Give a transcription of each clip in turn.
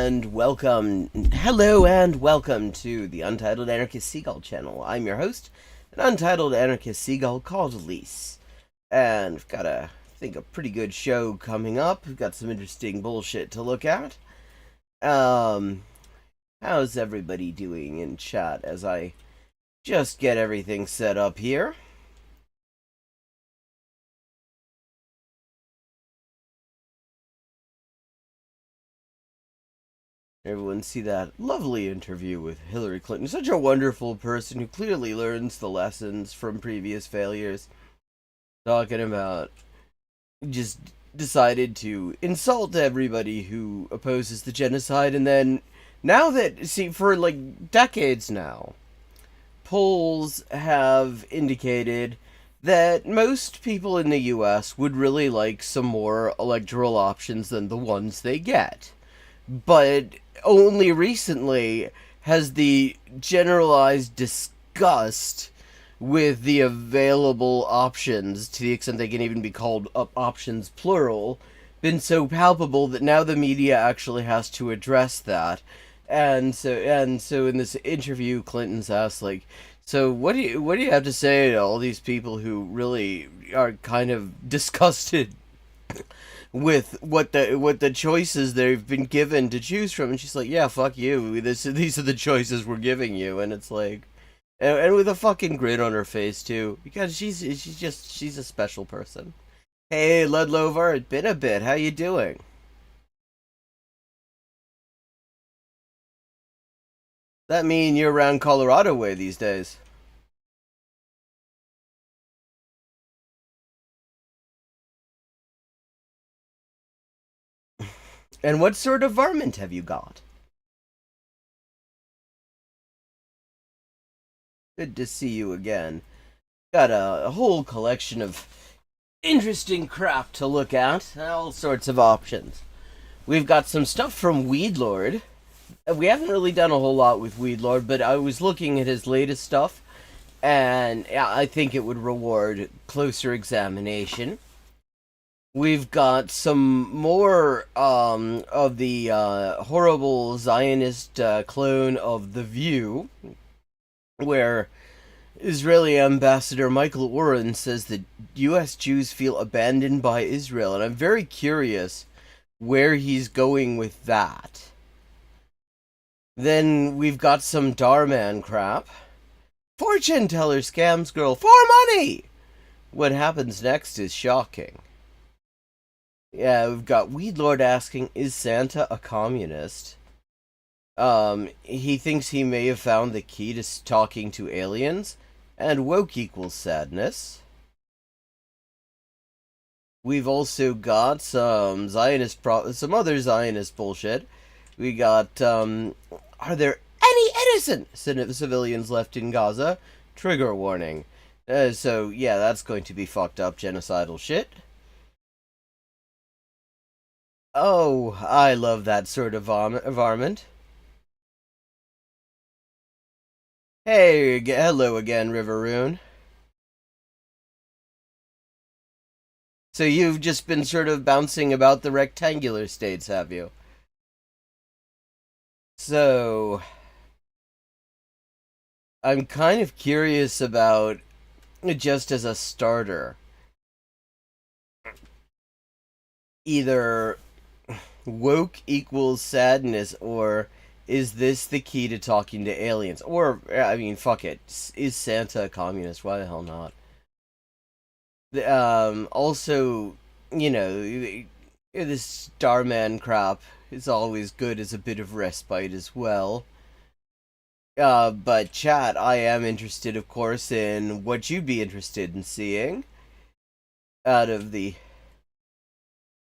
and welcome, hello and welcome to the Untitled Anarchist Seagull channel. I'm your host, an Untitled Anarchist Seagull called Elise. And we've got I think, a pretty good show coming up. We've got some interesting bullshit to look at. How's everybody doing in chat as I just get everything set up here? Everyone see that lovely interview with Hillary Clinton. Such a wonderful person who clearly learns the lessons from previous failures. Talking about just decided to insult everybody who opposes the genocide, and then now that, see, for like decades now, polls have indicated that most people in the US would really like some more electoral options than the ones they get. But only recently has the generalized disgust with the available options, to the extent they can even be called options plural, been so palpable that now the media actually has to address that. And so in this interview, Clinton's asked, like, so what do you have to say to all these people who really are kind of disgusted with what the choices they've been given to choose from? And she's like, yeah, fuck you, these are the choices we're giving you. And it's like, and with a fucking grin on her face too, because she's a special person. Hey Ludlover, it's been a bit, how you doing? That mean you're around Colorado way these days? And what sort of varmint have you got? Good to see you again. Got a whole collection of interesting crap to look at. All sorts of options. We've got some stuff from Weedlord. We haven't really done a whole lot with Weedlord, but I was looking at his latest stuff, and I think it would reward closer examination. We've got some more of the horrible Zionist clone of The View, where Israeli Ambassador Michael Oren says that U.S. Jews feel abandoned by Israel, and I'm very curious where he's going with that. Then we've got some Darman crap. Fortune teller scams girl for money! What happens next is shocking. Yeah, we've got Weedlord asking, is Santa a communist? He thinks he may have found the key to talking to aliens, and woke equals sadness. We've also got some some other Zionist bullshit. We got, are there any innocent civilians left in Gaza? Trigger warning. So, yeah, that's going to be fucked up genocidal shit. Oh, I love that sort of varmint. Hey, hello again, Riveroon. So you've just been sort of bouncing about the rectangular states, have you? So, I'm kind of curious about, just as a starter, either woke equals sadness, or is this the key to talking to aliens? Or, I mean, fuck it. Is Santa a communist? Why the hell not? Also, you know, this Starman crap is always good as a bit of respite as well. But chat, I am interested, of course, in what you'd be interested in seeing out of the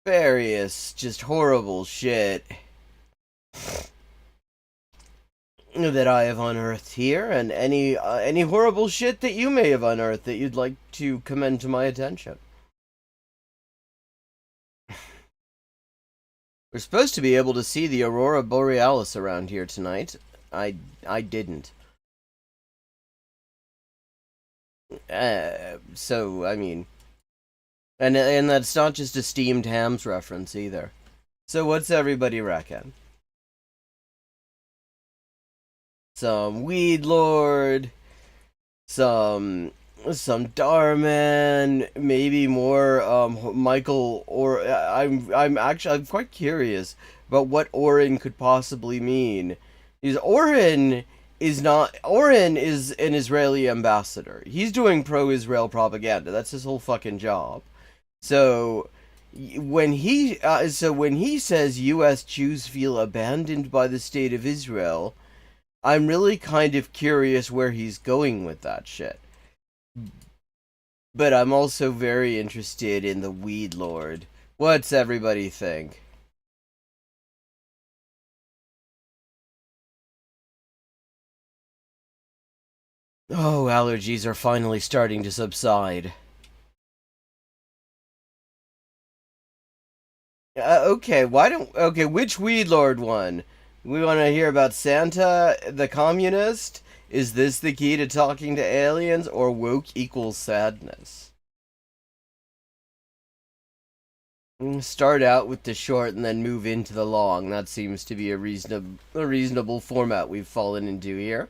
various just horrible shit that I have unearthed here, and any horrible shit that you may have unearthed that you'd like to commend to my attention. We're supposed to be able to see the Aurora Borealis around here tonight. I didn't. So, I mean... And that's not just a steamed hams reference, either. So what's everybody reckon? some Weed Lord, some Darman, maybe more Michael, or I'm quite curious about what Oren could possibly mean. Because Oren is an Israeli ambassador. He's doing pro-Israel propaganda. That's his whole fucking job. So when he says U.S. Jews feel abandoned by the state of Israel, I'm really kind of curious where he's going with that shit. But I'm also very interested in the Weed Lord. What's everybody think? Oh, allergies are finally starting to subside. Okay, which Weed Lord one? We want to hear about Santa, the communist? Is this the key to talking to aliens, or woke equals sadness? Start out with the short and then move into the long. That seems to be a reasonable format we've fallen into here.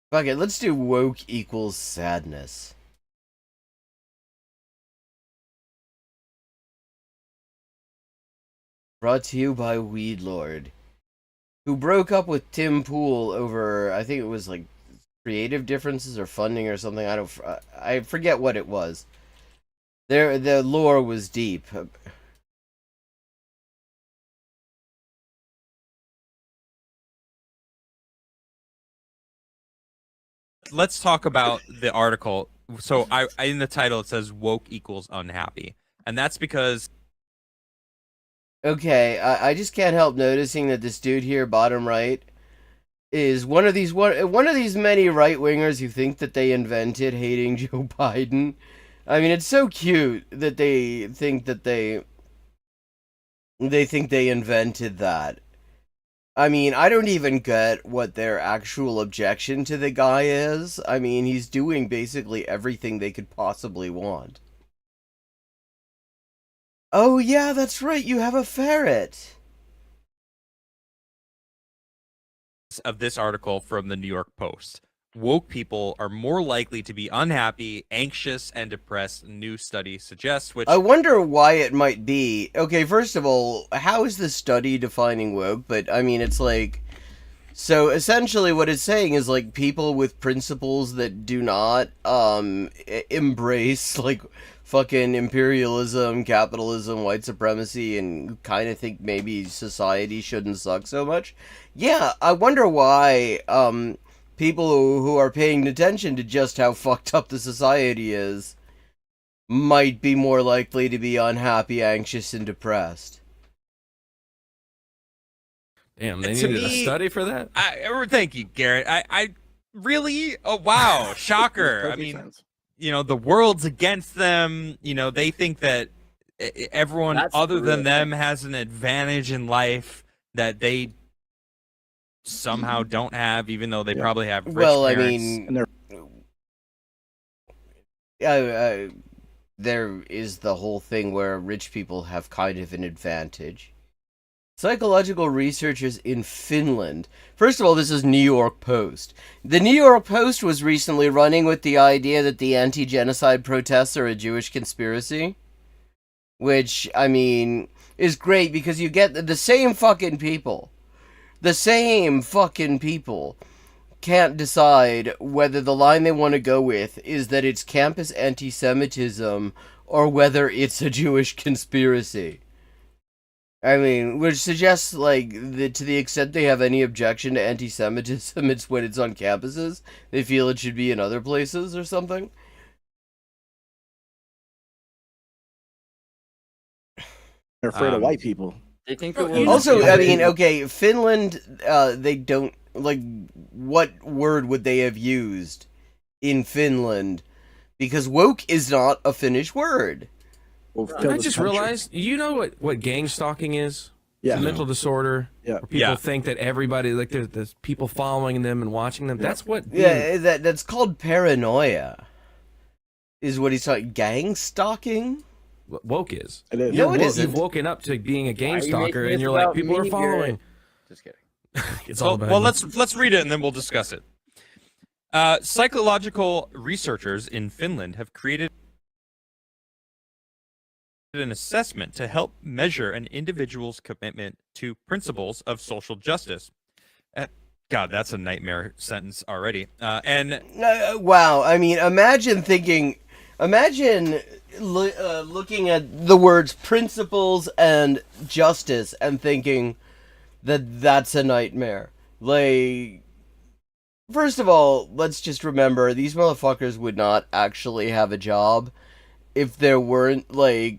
Fuck it, let's do woke equals sadness. Brought to you by Weed Lord, who broke up with Tim Pool over, I think it was like creative differences or funding or something. I forget what it was. The lore was deep. Let's talk about the article. So I in the title it says woke equals unhappy. And that's because Okay, I just can't help noticing that this dude here, bottom right, is one of these many right wingers who think that they invented hating Joe Biden. I mean, it's so cute that they think that they invented that. I mean, I don't even get what their actual objection to the guy is. I mean, he's doing basically everything they could possibly want. Oh yeah, that's right, you have a ferret. of this article from the New York Post. Woke people are more likely to be unhappy, anxious, and depressed, new study suggests, which... I wonder why it might be. Okay, first of all, how is the study defining woke? But, I mean, it's like... So, essentially what it's saying is, like, people with principles that do not, embrace, like, fucking imperialism, capitalism, white supremacy, and kind of think maybe society shouldn't suck so much. Yeah, I wonder why, people who are paying attention to just how fucked up the society is might be more likely to be unhappy, anxious, and depressed. Damn, they needed a study for that? Thank you, Garrett. I really? Oh, wow. Shocker. I mean, sense. You know, the world's against them. You know, they think that everyone other than them has an advantage in life that they somehow don't have, even though they probably have rich parents. I mean, there is the whole thing where rich people have kind of an advantage. Psychological researchers in Finland. First of all, this is New York Post. The New York Post was recently running with the idea that the anti-genocide protests are a Jewish conspiracy. Which, I mean, is great because you get the same fucking people. The same fucking people can't decide whether the line they want to go with is that it's campus anti-Semitism or whether it's a Jewish conspiracy. I mean, which suggests, like, that to the extent they have any objection to anti-Semitism, it's when it's on campuses. They feel it should be in other places or something. They're afraid of white people. They think also, I mean, okay, Finland, they don't, like, what word would they have used in Finland? Because woke is not a Finnish word. I just realized, you know what gang stalking is? It's Yeah. a mental disorder. Yeah. Where people think that everybody, like there's people following them and watching them. Yeah. That's what. Yeah, that's called paranoia. Is what he's talking. Gang stalking? Woke is. It is. No, it isn't. You've woken up to being a game Why are you stalker, making and this you're like, about people are me, following. Garrett? Just kidding. It's all about. Well, you. let's read it and then we'll discuss it. Psychological researchers in Finland have created an assessment to help measure an individual's commitment to principles of social justice. God, that's a nightmare sentence already. Wow. I mean, imagine looking at the words principles and justice and thinking that that's a nightmare. Like, first of all, let's just remember these motherfuckers would not actually have a job if there weren't, like,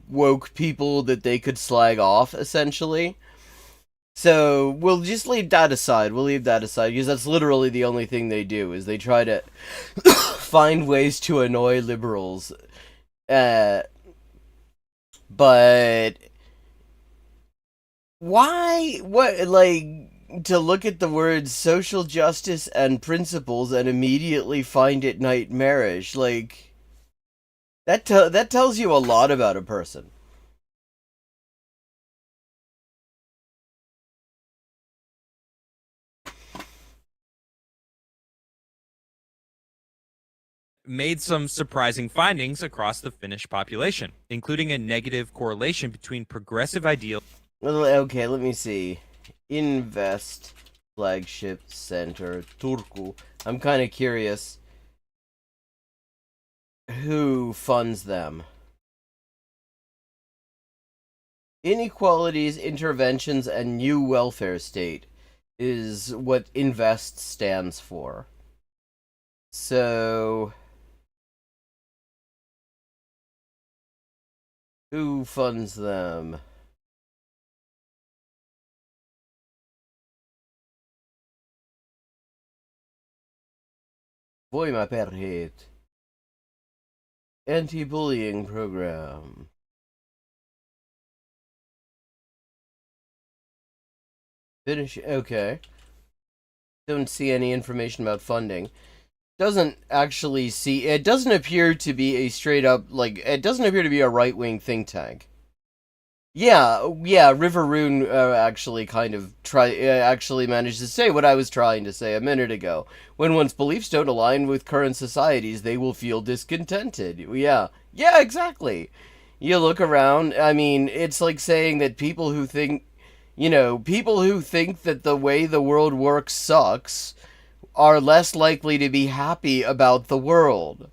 woke people that they could slag off, essentially. So, we'll just leave that aside. Because that's literally the only thing they do, is they try to find ways to annoy liberals. But why? What, like, to look at the words social justice and principles and immediately find it nightmarish, like, that tells you a lot about a person. Made some surprising findings across the Finnish population, including a negative correlation between progressive ideals. Okay, let me see. Invest Flagship Center, Turku. I'm kind of curious who funds them. Inequalities, interventions, and new welfare state is what INVEST stands for. So, who funds them? Voimaperheet. Anti-bullying program. Finish. Okay. Don't see any information about funding. Doesn't actually see. It doesn't appear to be a straight up, like, it doesn't appear to be a right wing think tank. Yeah, Riveroon actually kind of actually managed to say what I was trying to say a minute ago. When one's beliefs don't align with current societies, they will feel discontented. Yeah, exactly. You look around, I mean, it's like saying that people who think that the way the world works sucks are less likely to be happy about the world.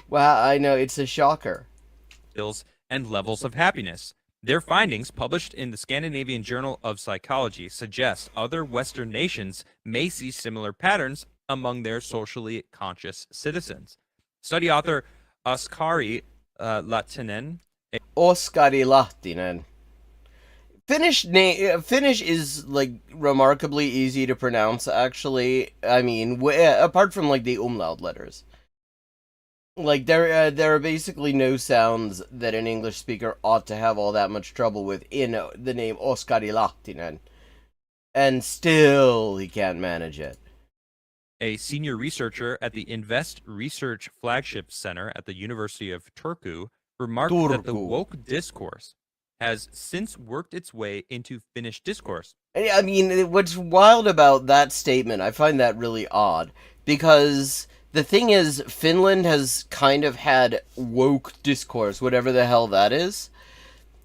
Wow, I know, it's a shocker. And levels of happiness. Their findings, published in the Scandinavian Journal of Psychology, suggest other Western nations may see similar patterns among their socially conscious citizens. Study author Oskari Lahtinen. Oskari Lahtinen. Finnish is, like, remarkably easy to pronounce, actually. I mean, apart from, like, the umlaut letters. Like, there are basically no sounds that an English speaker ought to have all that much trouble with in the name Oskari Lahtinen. And still, he can't manage it. A senior researcher at the Invest Research Flagship Center at the University of Turku remarked that the woke discourse has since worked its way into Finnish discourse. I mean, what's wild about that statement, I find that really odd, because the thing is, Finland has kind of had woke discourse, whatever the hell that is,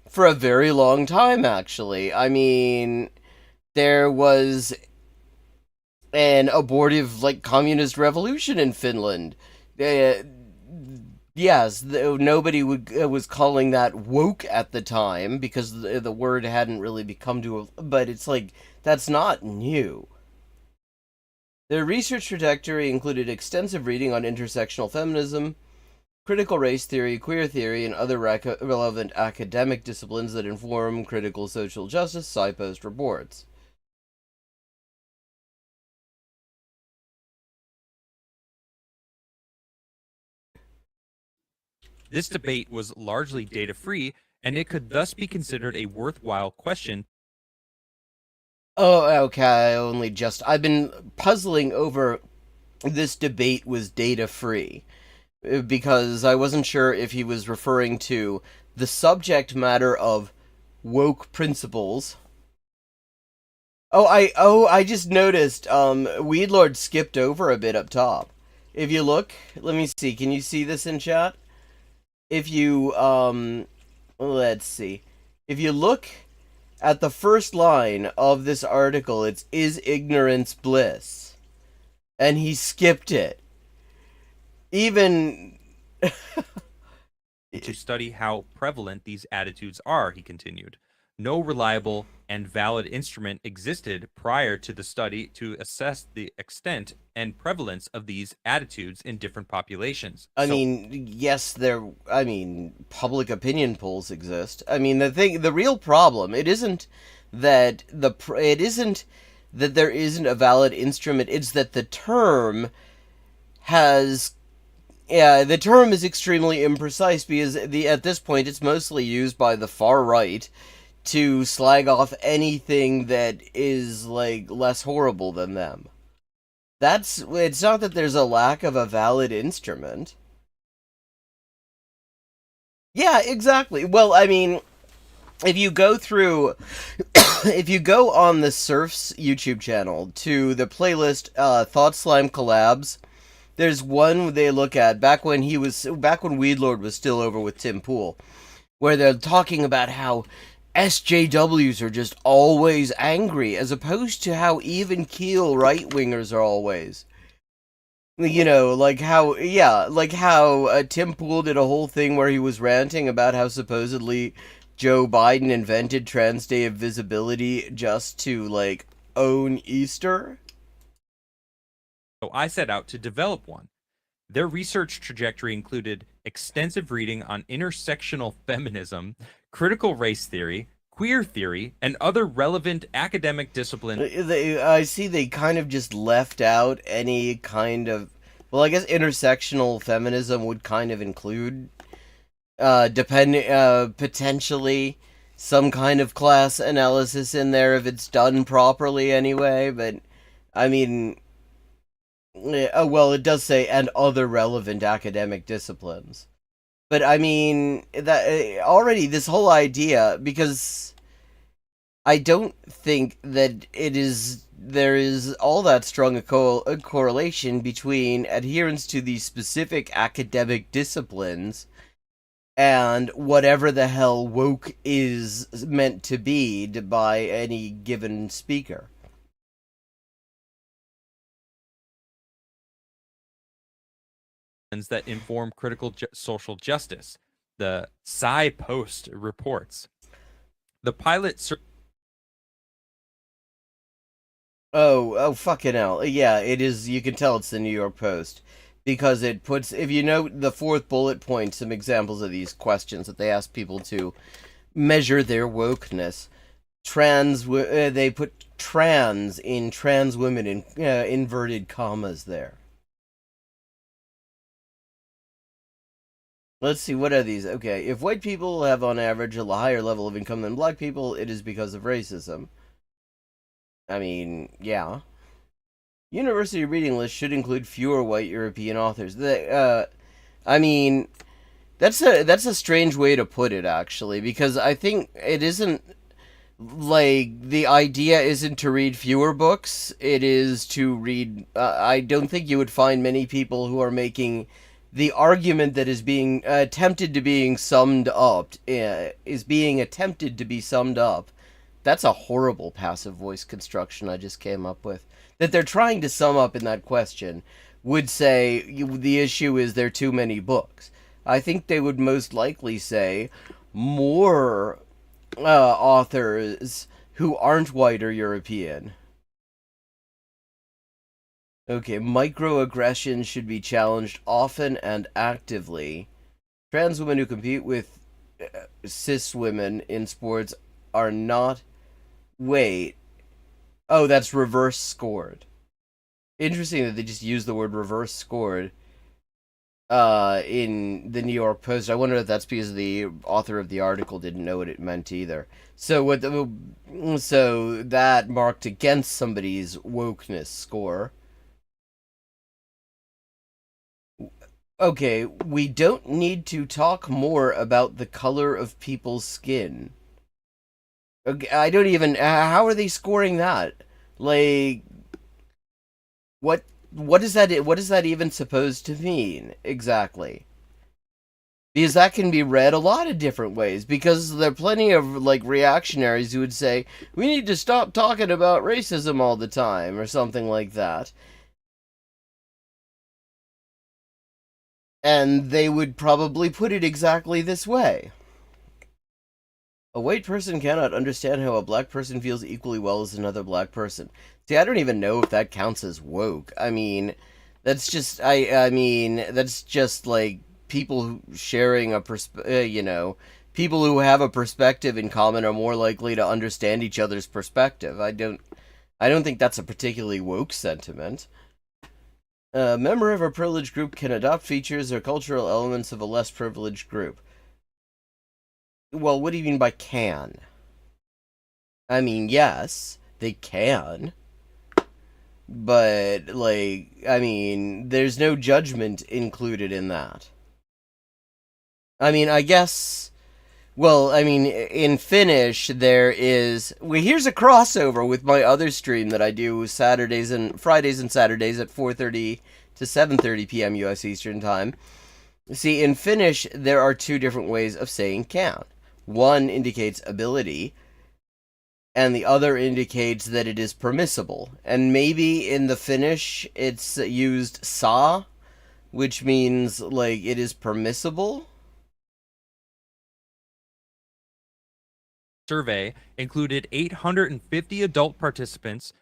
for a very long time, actually. I mean, there was an abortive, like, communist revolution in Finland. Yes, nobody was calling that woke at the time, because the word hadn't really become but it's like, that's not new. Their research trajectory included extensive reading on intersectional feminism, critical race theory, queer theory, and other relevant academic disciplines that inform critical social justice SciPost reports. This debate was largely data-free, and it could thus be considered a worthwhile question Oh, okay. I've been puzzling over this debate was data free because I wasn't sure if he was referring to the subject matter of woke principles. I just noticed Weedlord skipped over a bit up top. If you look, let me see. Can you see this in chat? If you let's see. If you look at the first line of this article, it's "Is ignorance bliss?" And he skipped it. Even to study how prevalent these attitudes are, he continued. No reliable and valid instrument existed prior to the study to assess the extent and prevalence of these attitudes in different populations. I mean, yes, public opinion polls exist. I mean, the real problem, it isn't that there isn't a valid instrument. It's that the term the term is extremely imprecise because at this point it's mostly used by the far right to slag off anything that is like less horrible than them. It's not that there's a lack of a valid instrument. Yeah, exactly. Well, I mean, if you go on the Surf's YouTube channel to the playlist Thought Slime Collabs, there's one they look at back when Weedlord was still over with Tim Pool, where they're talking about how SJWs are just always angry, as opposed to how even keel right-wingers are always. You know, like how Tim Pool did a whole thing where he was ranting about how supposedly Joe Biden invented Trans Day of Visibility just to, like, own Easter. So I set out to develop one. Their research trajectory included extensive reading on intersectional feminism, critical race theory, queer theory, and other relevant academic disciplines. I see they kind of just left out any kind of... Well, I guess intersectional feminism would kind of include, potentially some kind of class analysis in there if it's done properly anyway, but, I mean... well, it does say, and other relevant academic disciplines. But, I mean, that already this whole idea, because I don't think that there is all that strong a correlation between adherence to these specific academic disciplines and whatever the hell woke is meant to be by any given speaker. That inform critical social justice. The Sci Post reports. The pilot... Oh, fucking hell. Yeah, it is. You can tell it's the New York Post. Because it puts, if you note the fourth bullet point, some examples of these questions that they ask people to measure their wokeness. They put trans in trans women in inverted commas there. Let's see, what are these? Okay, if white people have on average a higher level of income than black people, it is because of racism. I mean, yeah. University reading list should include fewer white European authors. I mean, that's a strange way to put it, actually, because I think it isn't, like, the idea isn't to read fewer books, it is to read, I don't think you would find many people who are making the argument that is being attempted to be summed up. That's a horrible passive voice construction I just came up with. That they're trying to sum up in that question would say the issue is there are too many books. I think they would most likely say more authors who aren't white or European. Okay, microaggressions should be challenged often and actively. Trans women who compete with cis women in sports are not... Wait. Oh, that's reverse scored. Interesting that they just use the word reverse scored. in the New York Post. I wonder if that's because the author of the article didn't know what it meant either. So so that marked against somebody's wokeness score. Okay, we don't need to talk more about the color of people's skin. Okay, I don't even. How are they scoring that? Like, what is that? What is that even supposed to mean exactly? Because that can be read a lot of different ways. Because there are plenty of like reactionaries who would say we need to stop talking about racism all the time or something like that. And they would probably put it exactly this way. A white person cannot understand how a black person feels equally well as another black person. See, I don't even know if that counts as woke. I mean, that's just that's just like people sharing a people who have a perspective in common are more likely to understand each other's perspective. I don't think that's a particularly woke sentiment. A member of a privileged group can adopt features or cultural elements of a less privileged group. Well, what do you mean by can? I mean, yes, they can. But, like, I mean, there's no judgment included in that. I mean, I guess... Well, I mean, in Finnish, there is... Well, here's a crossover with my other stream that I do Fridays and Saturdays at 4:30 to 7:30 p.m. U.S. Eastern Time. See, in Finnish, there are two different ways of saying can. One indicates ability, and the other indicates that it is permissible. And maybe in the Finnish, it's used saa, which means, like, it is permissible? Survey included 850 adult participants,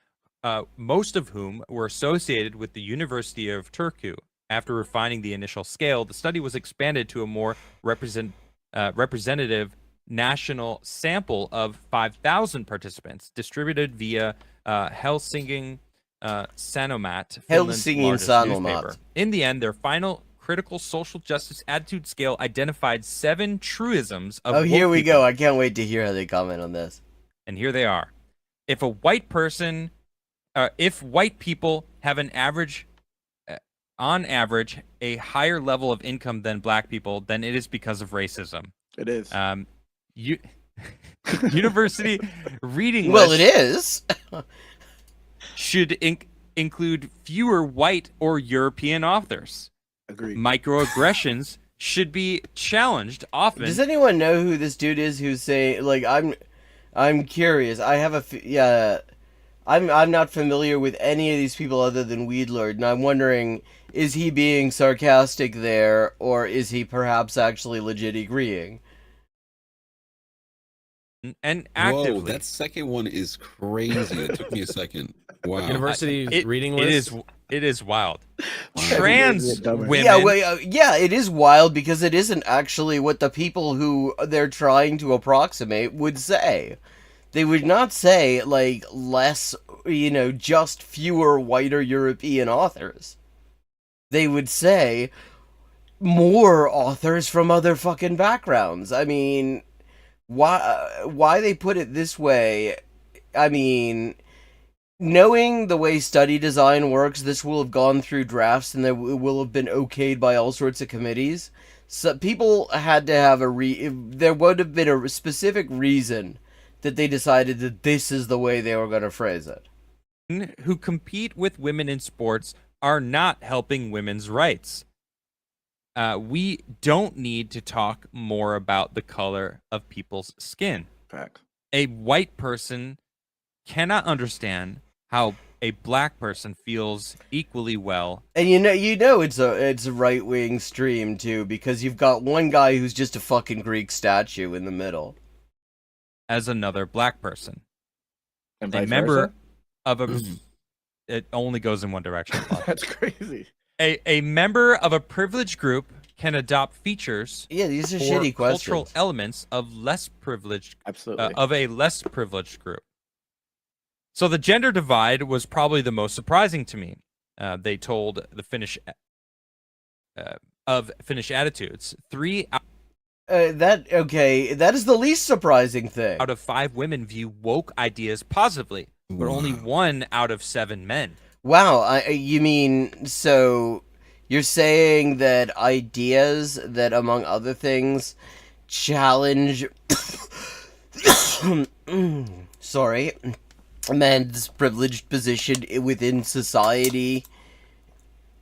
most of whom were associated with the University of Turku. After refining the initial scale, the study was expanded to a more representative national sample of 5,000 participants, distributed via Helsingin Sanomat, Finland's largest newspaper. In the end, their final critical social justice attitude scale identified 7 truisms of woke here we people. go. I can't wait to hear how they comment on this. And here they are. If white people have on average, a higher level of income than black people, then it is because of racism. It is. University reading Well, list it is. should include fewer white or European authors. Agreed. Microaggressions should be challenged often. Does anyone know who this dude is who's saying, like, I'm curious. I have I'm not familiar with any of these people other than Weedlord, and I'm wondering, is he being sarcastic there, or is he perhaps actually legit agreeing? And actively. Whoa, that second one is crazy. It took me a second. Wow. University reading list? It is wild. Wow. Trans women. Yeah, it is wild because it isn't actually what the people who they're trying to approximate would say. They would not say, like, less, just fewer white or European authors. They would say more authors from other fucking backgrounds. I mean, why they put it this way, I mean, knowing the way study design works, this will have gone through drafts and it will have been okayed by all sorts of committees. So people had to have there would have been a specific reason that they decided that this is the way they were going to phrase it. Who compete with women in sports are not helping women's rights. We don't need to talk more about the color of people's skin. Fact. A white person cannot understand how a black person feels equally well. And you know it's a right-wing stream too, because you've got one guy who's just a fucking Greek statue in the middle As another black person. And A member of a... It only goes in one direction. That's crazy. A member of a privileged group can adopt features. Yeah, these are or shitty questions. Cultural elements of less privileged, Absolutely. of a less privileged group. So the gender divide was probably the most surprising to me. They told the Finnish of Finnish attitudes. 3 That is the least surprising thing. out of 5 women view woke ideas positively, but only 1 out of 7 men. Wow, you mean, so you're saying that ideas that, among other things, challenge sorry, men's privileged position within society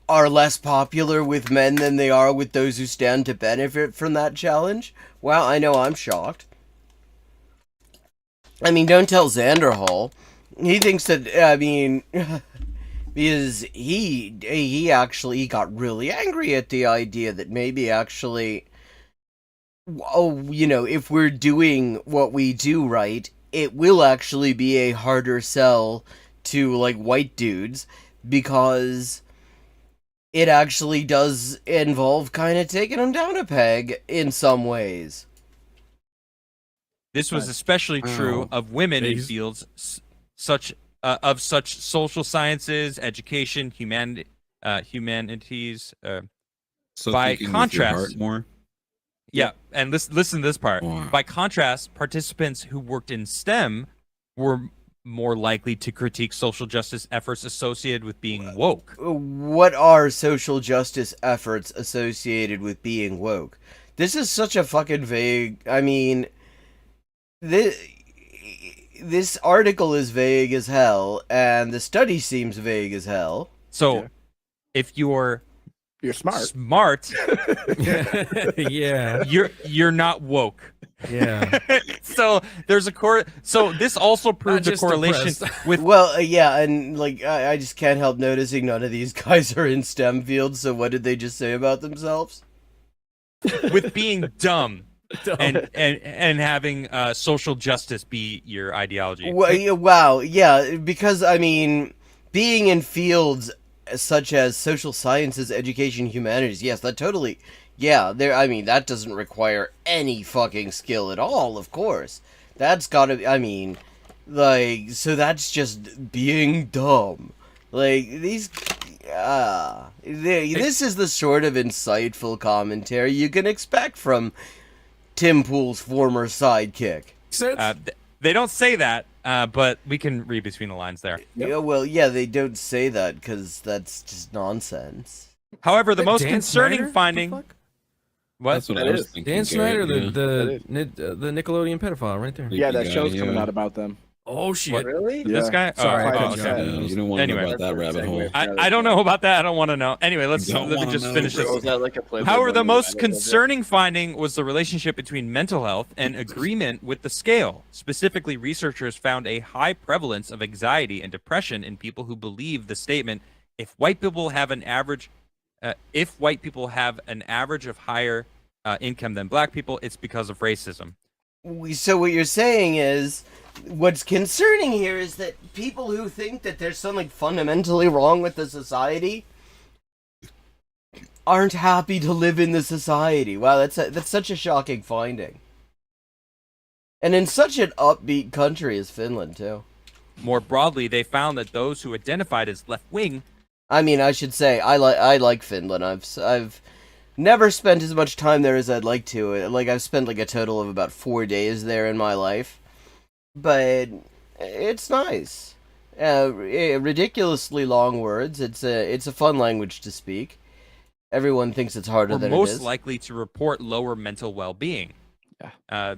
are less popular with men than they are with those who stand to benefit from that challenge? Wow, I know I'm shocked. I mean, don't tell Xander Hall. He thinks that, I mean, because he got really angry at the idea that maybe actually, if we're doing what we do right, it will actually be a harder sell to, like, white dudes, because it actually does involve kind of taking them down a peg in some ways. This was especially true of women in fields such social sciences, education, humanities. So by thinking with your contrast, heart more. yeah, and listen to this part. Wow. By contrast, participants who worked in STEM were more likely to critique social justice efforts associated with being woke. What are social justice efforts associated with being woke? This is such a fucking vague... I mean, this article is vague as hell, and the study seems vague as hell. So, if you're smart, Yeah. you're not woke. Yeah. So there's so this also proves a just correlation depressed. with Well, yeah, and, like, I just can't help noticing none of these guys are in STEM fields, so what did they just say about themselves? being dumb and having social justice be your ideology. Wow, yeah, because, I mean, being in fields such as social sciences, education, humanities, yes, that totally... Yeah, that doesn't require any fucking skill at all, of course. That's gotta, so that's just being dumb. Like, this is the sort of insightful commentary you can expect from Tim Pool's former sidekick. They don't say that, but we can read between the lines there. Yep. Yeah, well, yeah, they don't say that because that's just nonsense. However, the most Dan concerning Snyder? finding... What the fuck? What? That's what That I was is. thinking. Dan Snyder, Garrett, the Nickelodeon pedophile, right there. Yeah, that guy, show's coming yeah. out about them. Oh shit! Really? This guy? Sorry, I oh, cut you okay. off. Yeah, you don't want to Anyway. know about that rabbit hole. I don't know about that. I don't want to know. Anyway, let Don't me wanna just know, finish bro. this. Was that like a Playboy However, the bunny most rabbit hole? concerning finding was the relationship between mental health and agreement with the scale. Specifically, researchers found a high prevalence of anxiety and depression in people who believe the statement, if white people have an average of higher income than black people, it's because of racism. So what you're saying is, what's concerning here is that people who think that there's something fundamentally wrong with the society aren't happy to live in the society. Wow, that's such a shocking finding. And in such an upbeat country as Finland, too. More broadly, they found that those who identified as left-wing... I mean, I should say, I like Finland. I've never spent as much time there as I'd like to. Like, I've spent like a total of about 4 days there in my life. But it's nice. Ridiculously long words. It's a fun language to speak. Everyone thinks it's harder than it is. Most likely to report lower mental well-being. Yeah.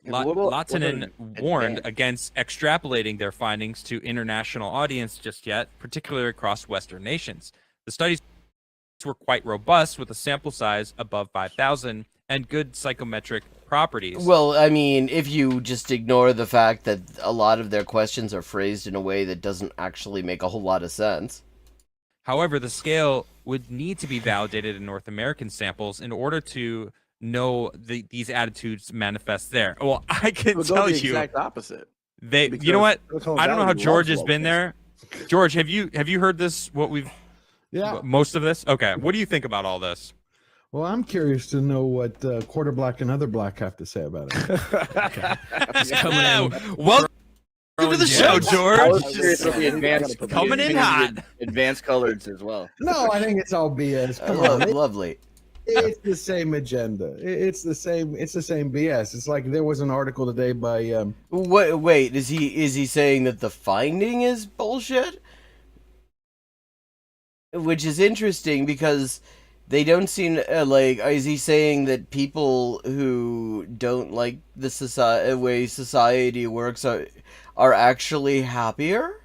Lahtinen warned against extrapolating their findings to international audience just yet, particularly across Western nations. The studies were quite robust with a sample size above 5,000 and good psychometric properties. Well, I mean, if you just ignore the fact that a lot of their questions are phrased in a way that doesn't actually make a whole lot of sense. However, the scale would need to be validated in North American samples in order to know these attitudes manifest there. Well, I can tell the you, exact opposite. you know what? I don't know how George has been there. George, have you heard this? Most of this? Okay. What do you think about all this? Well, I'm curious to know what Quarter Black and Other Black have to say about it. Welcome to the show, George. Coming in hot. Advanced colors as well. No, I think it's all BS. Come Oh, on. lovely. It's the same agenda. It's the same. It's the same BS. It's like there was an article today by. Wait, is he saying that the finding is bullshit? Which is interesting because they don't seem like. Is he saying that people who don't like the way society works are actually happier?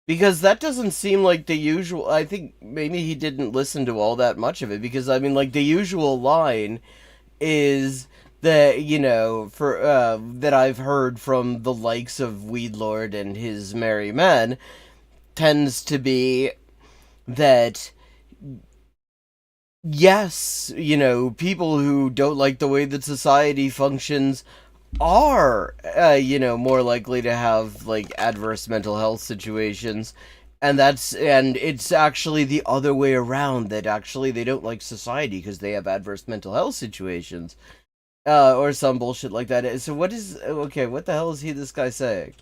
Because that doesn't seem like the usual. I think maybe he didn't listen to all that much of it, because I mean, like, the usual line is that, you know, for that I've heard from the likes of Weedlord and his merry men tends to be that, yes, you know, people who don't like the way that society functions are, you know, more likely to have, like, adverse mental health situations. And it's actually the other way around, that actually they don't like society because they have adverse mental health situations. Or some bullshit like that. So what the hell is this guy saying?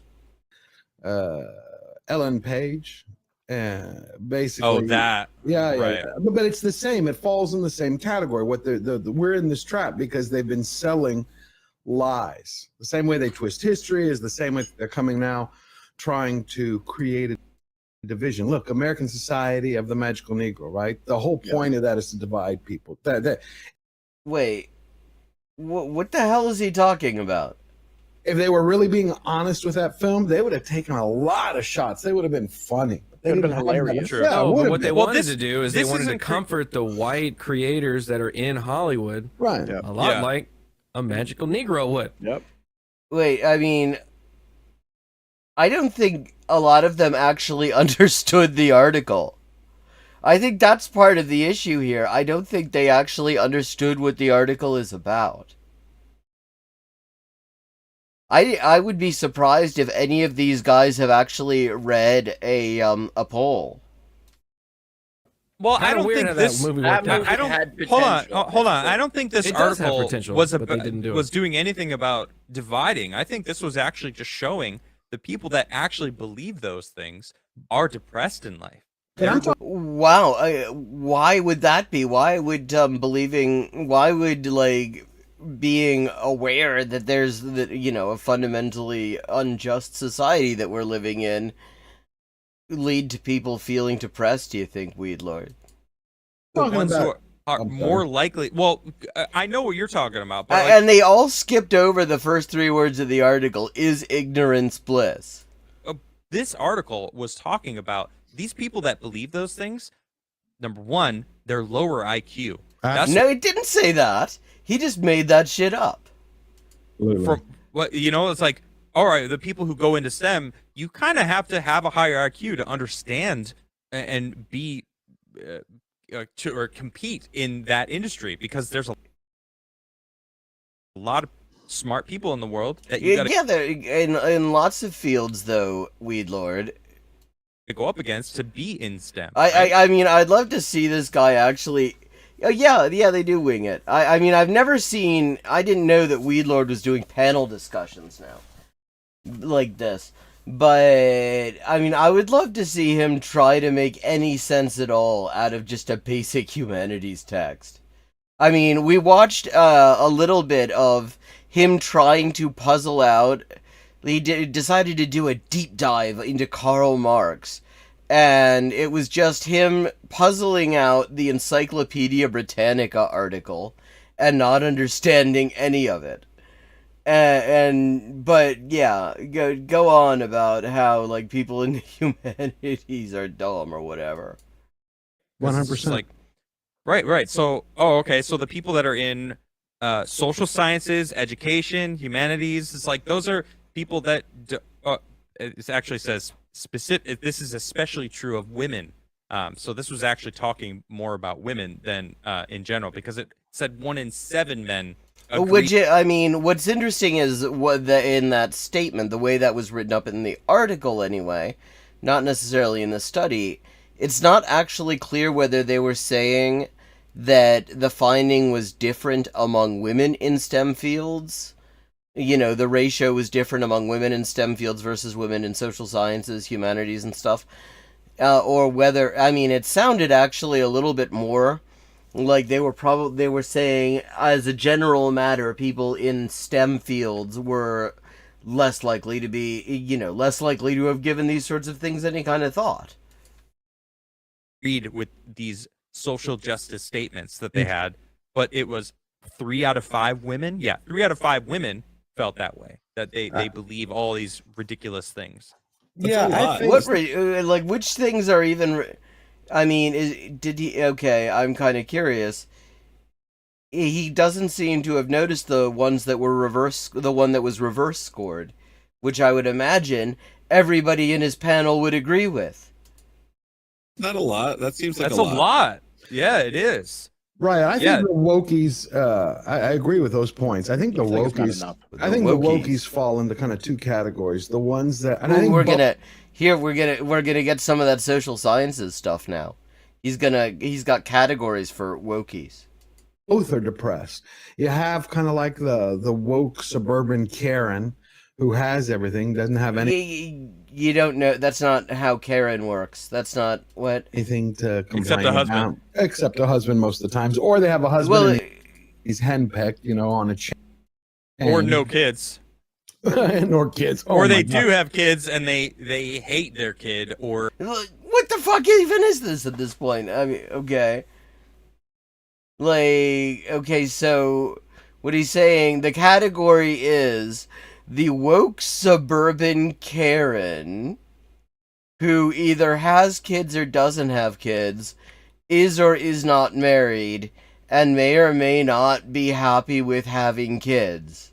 Ellen Page. Basically. Oh, that. Yeah, right. Yeah. But it's the same. It falls in the same category. We're in this trap because they've been selling lies. The same way they twist history is the same way they're coming now, trying to create a division. Look, American Society of the Magical Negro, right? The whole point of that is to divide people. Wait, what the hell is he talking about? If they were really being honest with that film, they would have taken a lot of shots. They would have been funny. They would have been hilarious. True. Yeah, No, but what they wanted this, to do is they wanted to comfort the white creators that are in Hollywood, right? A lot like a magical Negro would. Yep. Wait, I mean, I don't think a lot of them actually understood the article. I think that's part of the issue here. I don't think they actually understood what the article is about. I would be surprised if any of these guys have actually read a poll. Well, I don't think this. Hold on. I don't think this article was doing anything about dividing. I think this was actually just showing the people that actually believe those things are depressed in life. Wow, why would that be? Why would like being aware that there's a fundamentally unjust society that we're living in lead to people feeling depressed, do you think, Weedlord? The ones who are more likely. Well, I know what you're talking about. But and they all skipped over the first 3 words of the article, is ignorance bliss. This article was talking about these people that believe those things. Number one, they're lower IQ. No, it didn't say that. He just made that shit up. From what it's like, all right, the people who go into STEM, you kind of have to have a higher IQ to understand and be or compete in that industry, because there's a lot of smart people in the world that you there in lots of fields, though, Weedlord, to go up against to be in STEM. I mean, I'd love to see this guy actually. Oh, yeah, they do wing it. I mean, I didn't know that Weedlord was doing panel discussions now, like this. But, I mean, I would love to see him try to make any sense at all out of just a basic humanities text. I mean, we watched a little bit of him trying to puzzle out. He decided to do a deep dive into Karl Marx. And it was just him puzzling out the Encyclopedia Britannica article and not understanding any of it. But yeah, go on about how, like, people in the humanities are dumb or whatever. 100%. Like, right. So, okay. So the people that are in social sciences, education, humanities, it's like those are people that it actually says specific. This is especially true of women. So this was actually talking more about women than in general, because it said 1 in 7 men. Which, I mean, what's interesting is in that statement, the way that was written up in the article anyway, not necessarily in the study, it's not actually clear whether they were saying that the finding was different among women in STEM fields. The ratio was different among women in STEM fields versus women in social sciences, humanities, and stuff. Or whether, I mean, it sounded actually a little bit more Like they were saying as a general matter, people in STEM fields were less likely to be, less likely to have given these sorts of things any kind of thought. Read with these social justice statements that they had, but it was 3 out of 5 women. Yeah, 3 out of 5 women felt that way, that they believe all these ridiculous things. That's yeah, a I lot. think Like which things are even? I mean, did he? Okay, I'm kind of curious. He doesn't seem to have noticed the ones that were the one that was reverse scored, which I would imagine everybody in his panel would agree with. Not a lot. That seems like That's a lot. a lot. Yeah, it is. right. I Yeah. think the wokies. I agree with those points. I think the Seems like it's not wokies. enough. I think the wokies fall into kind of 2 categories. The ones that, and I think we're gonna get some of that social sciences stuff now. He's got categories for wokies. both are depressed. You have kind of like the woke suburban Karen who has everything, doesn't have You don't know. That's not how Karen works. That's not what. anything to complain Except the husband. about, except a husband most of the times, or they have a husband Well, and he's henpecked, on a chain, Or no kids. nor kids, Or Oh they my do God. have kids and they hate their kid, or what the fuck even is this at this point? I mean, okay. Like, okay, so what he's saying, the category is the woke suburban Karen who either has kids or doesn't have kids, is or is not married, and may or may not be happy with having kids.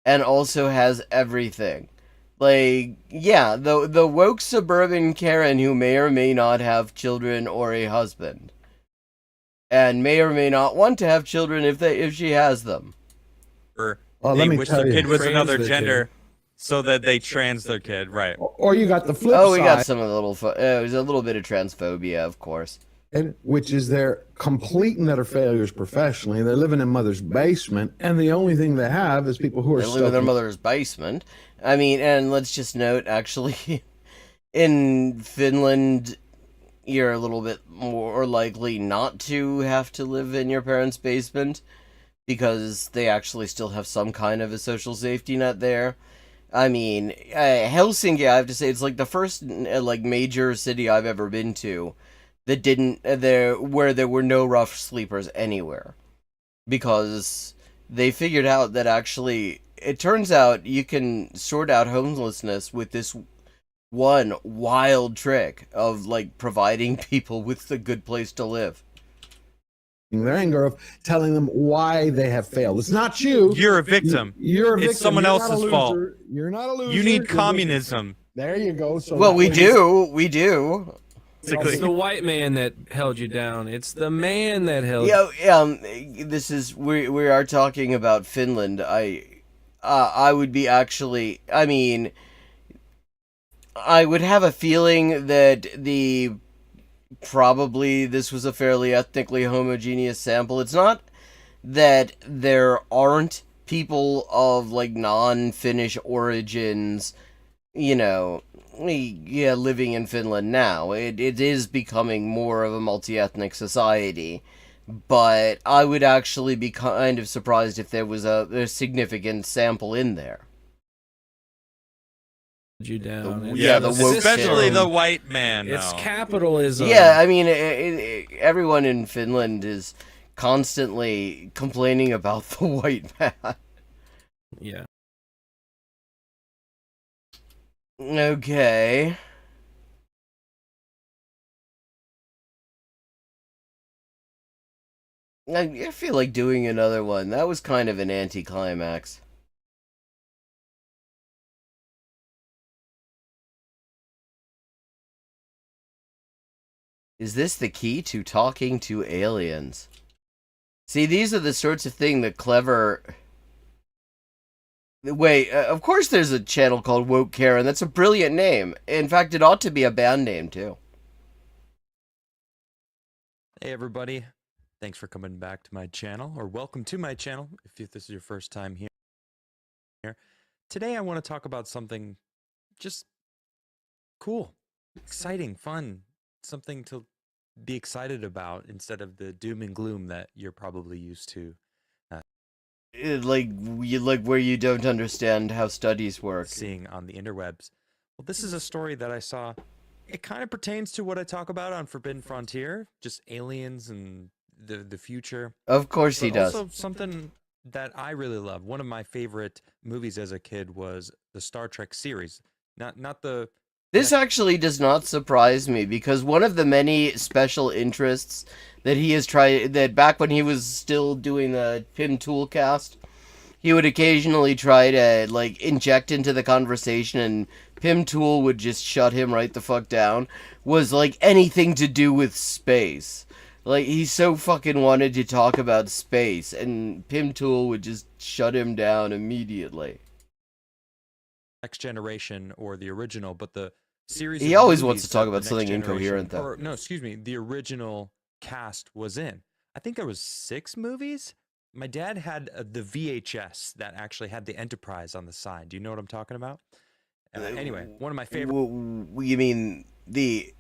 And also has everything. Like, yeah, the woke suburban Karen who may or may not have children or a husband. And may or may not want to have children if she has them. or Well, they let me wish tell their you. kid was Trans another their gender so that they trans their kid, right? Or you got the flip Oh, we got side, some of the little. There's a little bit of transphobia, of course. which is they're complete and utter failures professionally. They're living in mother's basement, and the only thing they have is people who are They live in their stuck. mother's basement. I mean, and let's just note, actually, in Finland, you're a little bit more likely not to have to live in your parents' basement because they actually still have some kind of a social safety net there. I mean, Helsinki, I have to say, it's like the first like major city I've ever been to that didn't where there were no rough sleepers anywhere, because they figured out that actually it turns out you can sort out homelessness with this one wild trick of like providing people with a good place to live. Their anger of telling them why they have failed. It's not you. You're a victim. You're a victim. It's someone You're not a else's fault. loser. You're not a loser. You You're need a victim. communism. There you go. So Well, that we way- do. It's the white man that held you down. It's the man that held. This is we are talking about Finland. I would be actually. I mean, I would have a feeling that probably this was a fairly ethnically homogeneous sample. It's not that there aren't people of like non-Finnish origins, living in Finland now. It is becoming more of a multi-ethnic society, but I would actually be kind of surprised if there was a significant sample in there. You down. The woke especially system. the white man. It's though. capitalism. Yeah, I mean, everyone in Finland is constantly complaining about the white man. Yeah. Okay. I feel like doing another one. That was kind of an anticlimax. Is this the key to talking to aliens? See, these are the sorts of thing that clever... Wait, of course there's a channel called Woke Karen. That's a brilliant name. In fact, it ought to be a band name, too. Hey everybody, thanks for coming back to my channel, or welcome to my channel if this is your first time here. Today I want to talk about something just cool, exciting, fun, something to be excited about instead of the doom and gloom that you're probably used to. Like where you don't understand how studies work. Seeing on the interwebs. Well, this is a story that I saw. It kind of pertains to what I talk about on Forbidden Frontier, just aliens and the future. Of course he does. Also something that I really love. One of my favorite movies as a kid was the Star Trek series. Not the This actually does not surprise me, because one of the many special interests that he has tried, that back when he was still doing the Pim Toolcast, he would occasionally try to, like, inject into the conversation, and Pim Tool would just shut him right the fuck down, was, like, anything to do with space. Like, he so fucking wanted to talk about space, and Pim Tool would just shut him down immediately. Next Generation or the original, but the series. He always wants to talk about something incoherent, though. Or, no, excuse me, the original cast was in. I think there was 6 movies. My dad had the VHS that actually had the Enterprise on the side. Do you know what I'm talking about? Anyway, one of my favorite. You mean the...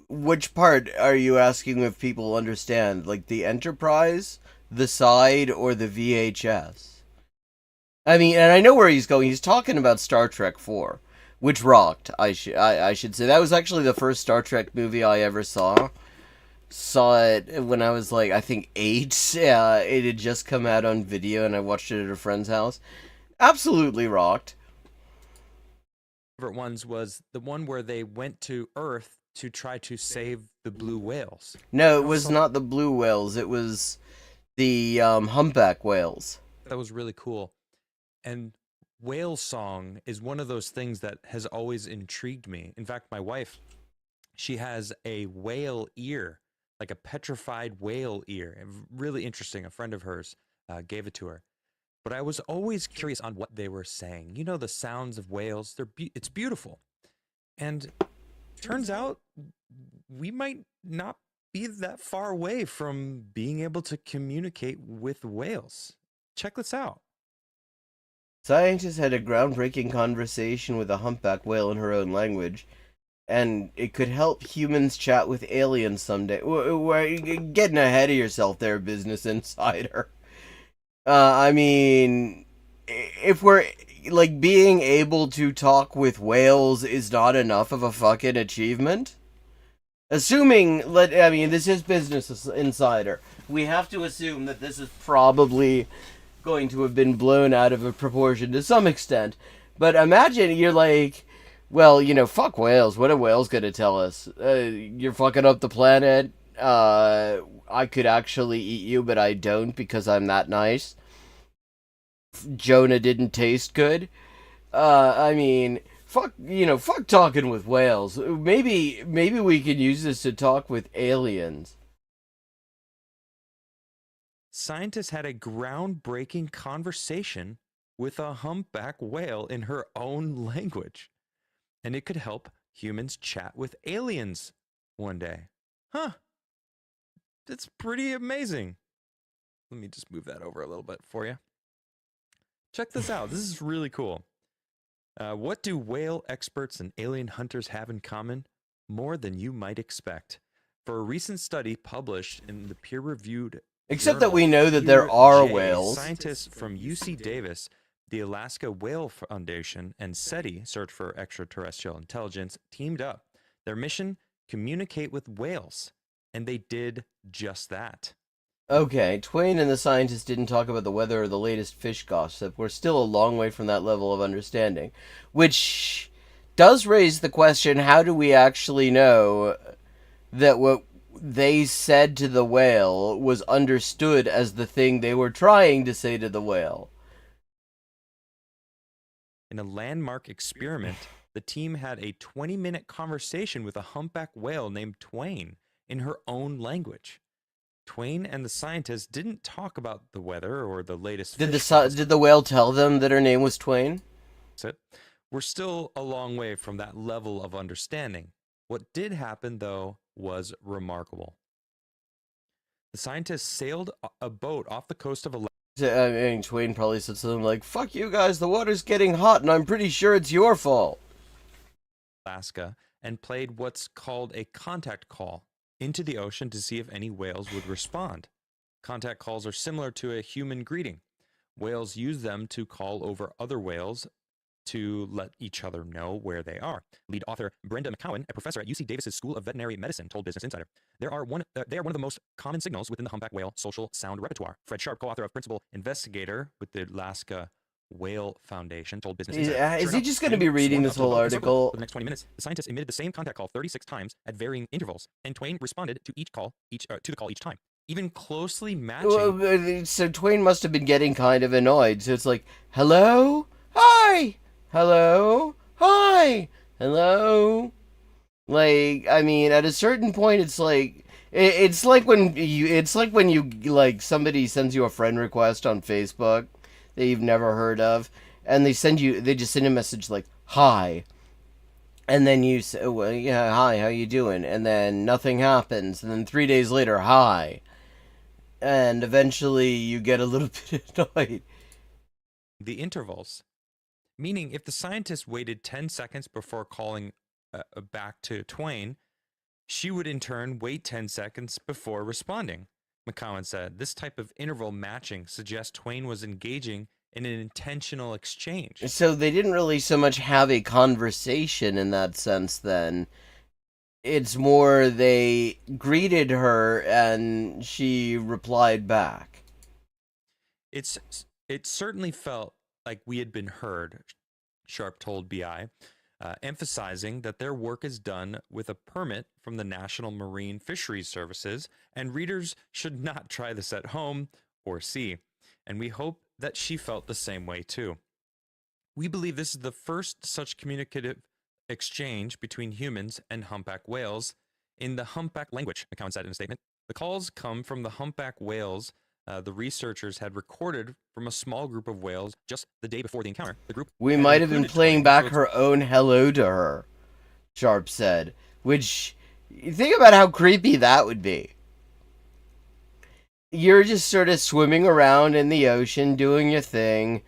Which part are you asking if people understand? Like the Enterprise, the side, or the VHS? I mean, and I know where he's going. He's talking about Star Trek 4, which rocked. I should say that was actually the first Star Trek movie I ever saw. Saw it when I was like, I think 8. It had just come out on video, and I watched it at a friend's house. Absolutely rocked. Favorite ones was the one where they went to Earth to try to save the blue whales. No, it was not the blue whales. It was the humpback whales. That was really cool. And whale song is one of those things that has always intrigued me. In fact, my wife, she has a whale ear, like a petrified whale ear. Really interesting. A friend of hers gave it to her. But I was always curious on what they were saying. You know, the sounds of whales, it's beautiful. And turns out we might not be that far away from being able to communicate with whales. Check this out. Scientists had a groundbreaking conversation with a humpback whale in her own language, and it could help humans chat with aliens someday. We're getting ahead of yourself there, Business Insider. I mean, if we're, like, being able to talk with whales is not enough of a fucking achievement? Assuming, I mean, this is Business Insider. We have to assume that this is probably going to have been blown out of a proportion to some extent. But imagine you're like, well, you know, fuck whales. What are whales gonna tell us? You're fucking up the planet. I could actually eat you, but I don't because I'm that nice. Jonah didn't taste good. I mean, fuck talking with whales. Maybe we can use this to talk with aliens. Scientists had a groundbreaking conversation with a humpback whale in her own language. And it could help humans chat with aliens one day. Huh. That's pretty amazing. Let me just move that over a little bit for you. Check this out. This is really cool. What do whale experts and alien hunters have in common? More than you might expect. For a recent study published in the peer-reviewed Except that we know that there are whales. Scientists from UC Davis, the Alaska Whale Foundation, and SETI, Search for Extraterrestrial Intelligence, teamed up. Their mission, communicate with whales. And they did just that. Okay, Twain and the scientists didn't talk about the weather or the latest fish gossip. We're still a long way from that level of understanding. Which does raise the question, how do we actually know that what they said to the whale was understood as the thing they were trying to say to the whale? In a landmark experiment, the team had a 20-minute conversation with a humpback whale named Twain in her own language. Twain and the scientists didn't talk about the weather or the latest. Did the whale tell them that her name was Twain? We're still a long way from that level of understanding. What did happen, though, was remarkable. The scientists sailed a boat off the coast of Alaska. I mean, Twain probably said something like, "Fuck you guys, the water's getting hot and I'm pretty sure it's your fault." And played what's called a contact call into the ocean to see if any whales would respond. Contact calls are similar to a human greeting. Whales use them to call over other whales to let each other know where they are. Lead author Brenda McCowan, a professor at UC Davis's School of Veterinary Medicine, told Business Insider, they are one of the most common signals within the humpback whale social sound repertoire. Fred Sharp, co-author of Principal Investigator with the Alaska Whale Foundation, told Business Insider. Is he just going to be reading this whole article? For the next 20 minutes, the scientists emitted the same contact call 36 times at varying intervals, and Twain responded to the call each time. Even closely matching. Well, so Twain must have been getting kind of annoyed. So it's like, hello? Hi! Hello? Hi! Hello? Like, I mean, at a certain point, it's like when you like somebody sends you a friend request on Facebook that you've never heard of, and they just send a message like, hi. And then you say, well, yeah, hi, how you doing? And then nothing happens. And then 3 days later, hi. And eventually you get a little bit annoyed. The intervals. Meaning, if the scientist waited 10 seconds before calling back to Twain, she would in turn wait 10 seconds before responding. McCowan said, this type of interval matching suggests Twain was engaging in an intentional exchange. So they didn't really so much have a conversation in that sense then. It's more they greeted her and she replied back. It certainly felt like we had been heard, Sharp told BI, emphasizing that their work is done with a permit from the National Marine Fisheries Services, and readers should not try this at home or sea. And we hope that she felt the same way too. We believe this is the first such communicative exchange between humans and humpback whales in the humpback language, McCowan said in a statement. The calls come from the humpback whales the researchers had recorded from a small group of whales just the day before the encounter. The group we might have been playing back her own hello to her, Sharp said. Which, think about how creepy that would be. You're just sort of swimming around in the ocean doing your thing,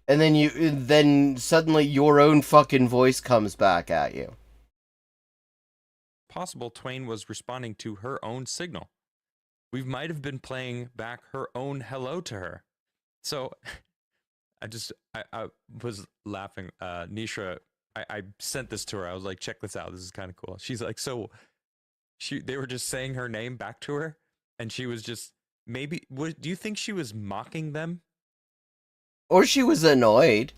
and then suddenly your own fucking voice comes back at you. Possible Twain was responding to her own signal. We might have been playing back her own hello to her. So I was laughing. Nisha, I sent this to her. I was like, check this out. This is kind of cool. She's like, so they were just saying her name back to her, and she was just do you think she was mocking them? Or she was annoyed.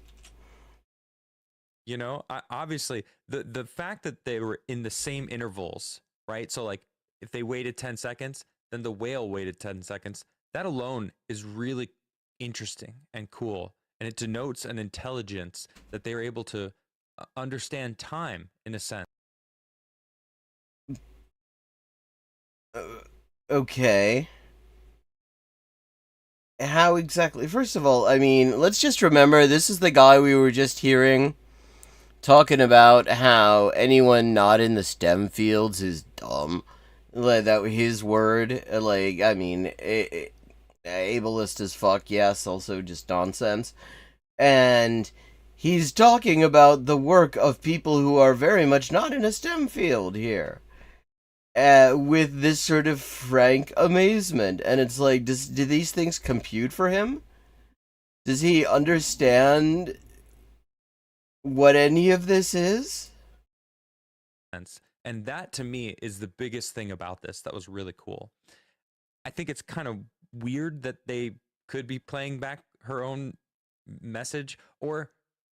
You know, obviously the fact that they were in the same intervals, right? So like if they waited 10 seconds, then the whale waited 10 seconds. That alone is really interesting and cool. And it denotes an intelligence that they're able to understand time in a sense. Okay. How exactly? First of all, I mean, let's just remember this is the guy we were just hearing talking about how anyone not in the STEM fields is dumb. Like, that was his word. Like, I mean, ableist as fuck, yes, also just nonsense. And he's talking about the work of people who are very much not in a STEM field here. With this sort of frank amazement. And it's like, do these things compute for him? Does he understand what any of this is? And that, to me, is the biggest thing about this that was really cool. I think it's kind of weird that they could be playing back her own message, or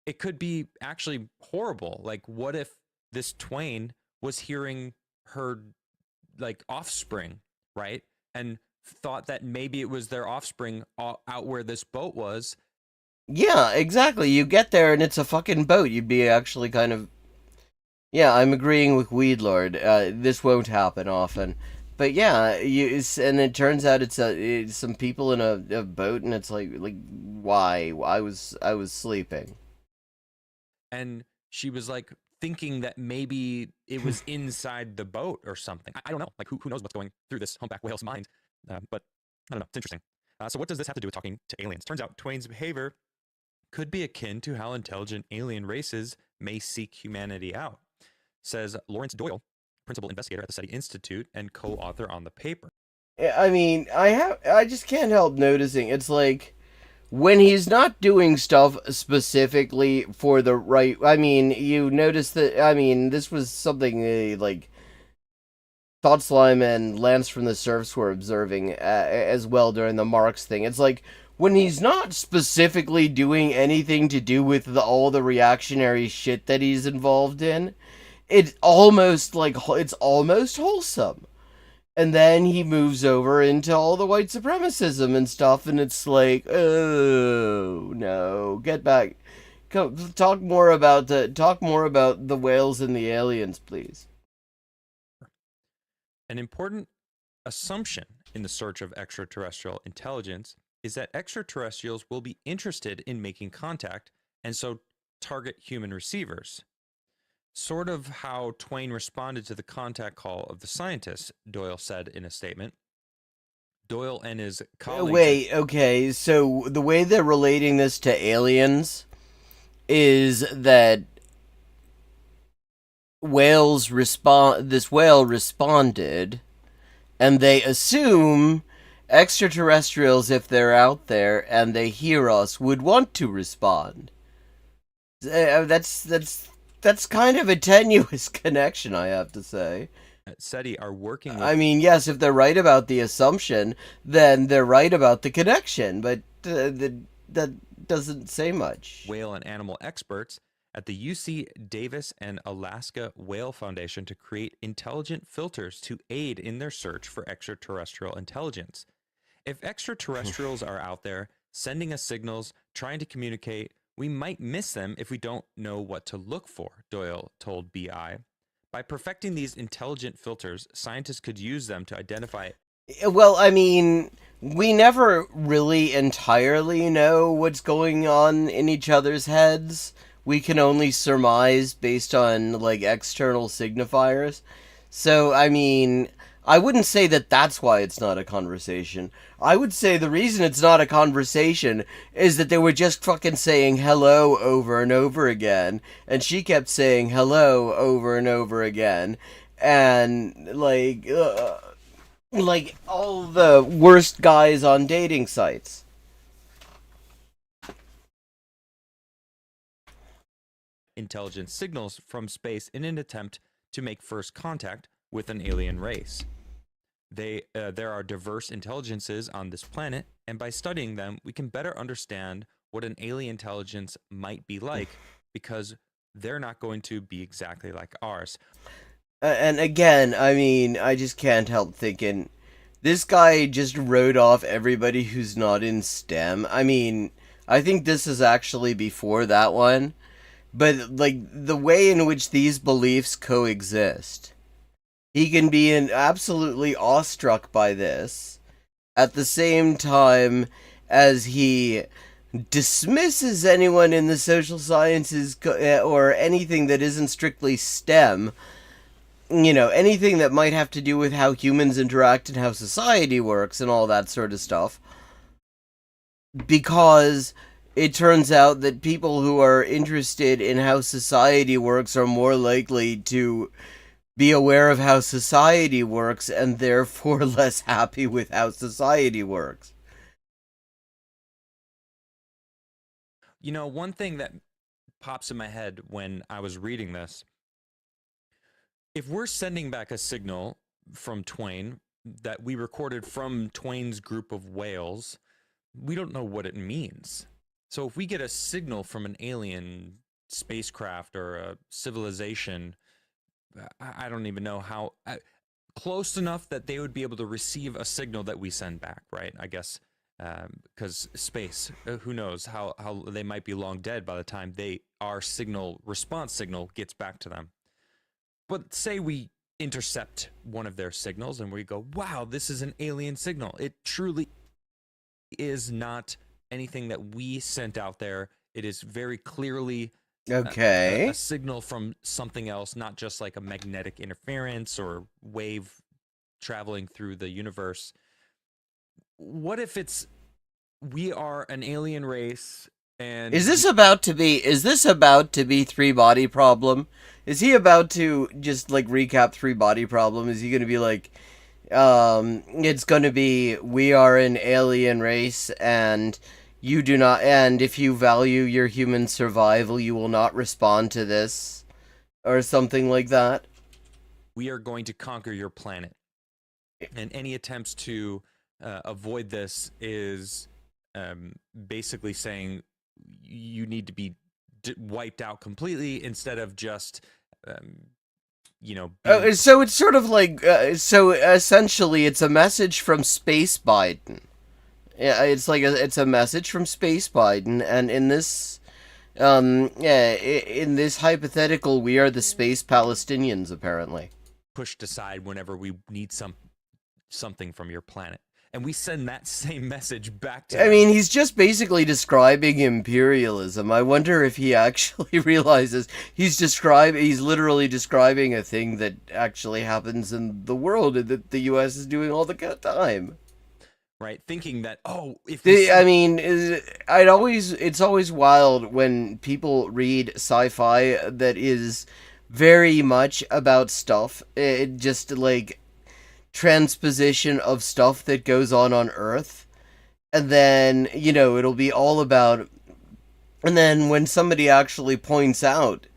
it could be actually horrible. Like, what if this Twain was hearing her, like, offspring, right? And thought that maybe it was their offspring out where this boat was. Yeah, exactly. You get there and it's a fucking boat. You'd be actually kind of... Yeah, I'm agreeing with Weedlord. This won't happen often. But yeah, and it turns out it's some people in a boat, and it's like why? I was sleeping. And she was like thinking that maybe it was inside the boat or something. I don't know. Like, who knows what's going through this humpback whale's mind? But I don't know. It's interesting. So what does this have to do with talking to aliens? Turns out Twain's behavior could be akin to how intelligent alien races may seek humanity out, says Lawrence Doyle, principal investigator at the SETI Institute and co-author on the paper. I mean, I just can't help noticing. It's like when he's not doing stuff specifically for the right. I mean, you notice that. I mean, this was something like Thought Slime and Lance from the Surfs were observing as well during the Marx thing. It's like when he's not specifically doing anything to do with all the reactionary shit that he's involved in, it's almost wholesome. And then he moves over into all the white supremacism and stuff, and it's like, oh no, get back. Talk more about the whales and the aliens, please. An important assumption in the search of extraterrestrial intelligence is that extraterrestrials will be interested in making contact and so target human receivers. Sort of how Twain responded to the contact call of the scientists, Doyle said in a statement. Doyle and his colleagues... Wait, okay, so the way they're relating this to aliens is that this whale responded, and they assume extraterrestrials, if they're out there and they hear us, would want to respond. That's kind of a tenuous connection, I have to say. At SETI are working with... I mean, yes, if they're right about the assumption, then they're right about the connection, but that doesn't say much. Whale and animal experts at the UC Davis and Alaska Whale Foundation to create intelligent filters to aid in their search for extraterrestrial intelligence. If extraterrestrials are out there sending us signals, trying to communicate, we might miss them if we don't know what to look for, Doyle told BI. By perfecting these intelligent filters, scientists could use them to identify... Well, I mean, we never really entirely know what's going on in each other's heads. We can only surmise based on, like, external signifiers. So, I mean, I wouldn't say that that's why it's not a conversation. I would say the reason it's not a conversation is that they were just fucking saying hello over and over again, and she kept saying hello over and over again, and, like all the worst guys on dating sites. Intelligence signals from space in an attempt to make first contact with an alien race. There are diverse intelligences on this planet, and by studying them, we can better understand what an alien intelligence might be like, because they're not going to be exactly like ours. And again, I mean, I just can't help thinking, this guy just wrote off everybody who's not in STEM. I mean, I think this is actually before that one. But, like, the way in which these beliefs coexist, he can be absolutely awestruck by this, at the same time as he dismisses anyone in the social sciences or anything that isn't strictly STEM, you know, anything that might have to do with how humans interact and how society works and all that sort of stuff, because it turns out that people who are interested in how society works are more likely to be aware of how society works and therefore less happy with how society works. You know, one thing that pops in my head when I was reading this, if we're sending back a signal from Twain that we recorded from Twain's group of whales, we don't know what it means. So if we get a signal from an alien spacecraft or a civilization, I don't even know how, close enough that they would be able to receive a signal that we send back, right? I guess, because space, who knows how they might be long dead by the time our response signal gets back to them. But say we intercept one of their signals and we go, wow, this is an alien signal. It truly is not anything that we sent out there. It is very clearly a signal from something else, not just like a magnetic interference or wave traveling through the universe. What if we are an alien race And Is this about to be Three Body Problem? Is he about to just like recap Three Body Problem? Is he going to be like, it's going to be, we are an alien race and you do not, and if you value your human survival, you will not respond to this, or something like that? we are going to conquer your planet. And any attempts to avoid this is basically saying you need to be wiped out completely instead of just, So it's sort of like, so essentially it's a message from Space Biden. Yeah, it's a message from Space Biden, and in this, in this hypothetical, we are the space Palestinians, apparently. Pushed aside whenever we need something from your planet. And we send that same message back to them. He's just basically describing imperialism. I wonder if he actually realizes he's literally describing a thing that actually happens in the world and that the US is doing all the time. Right, thinking that it's always wild when people read sci-fi that is very much about stuff. It just like transposition of stuff that goes on Earth, and then it'll be all about, and then when somebody actually points out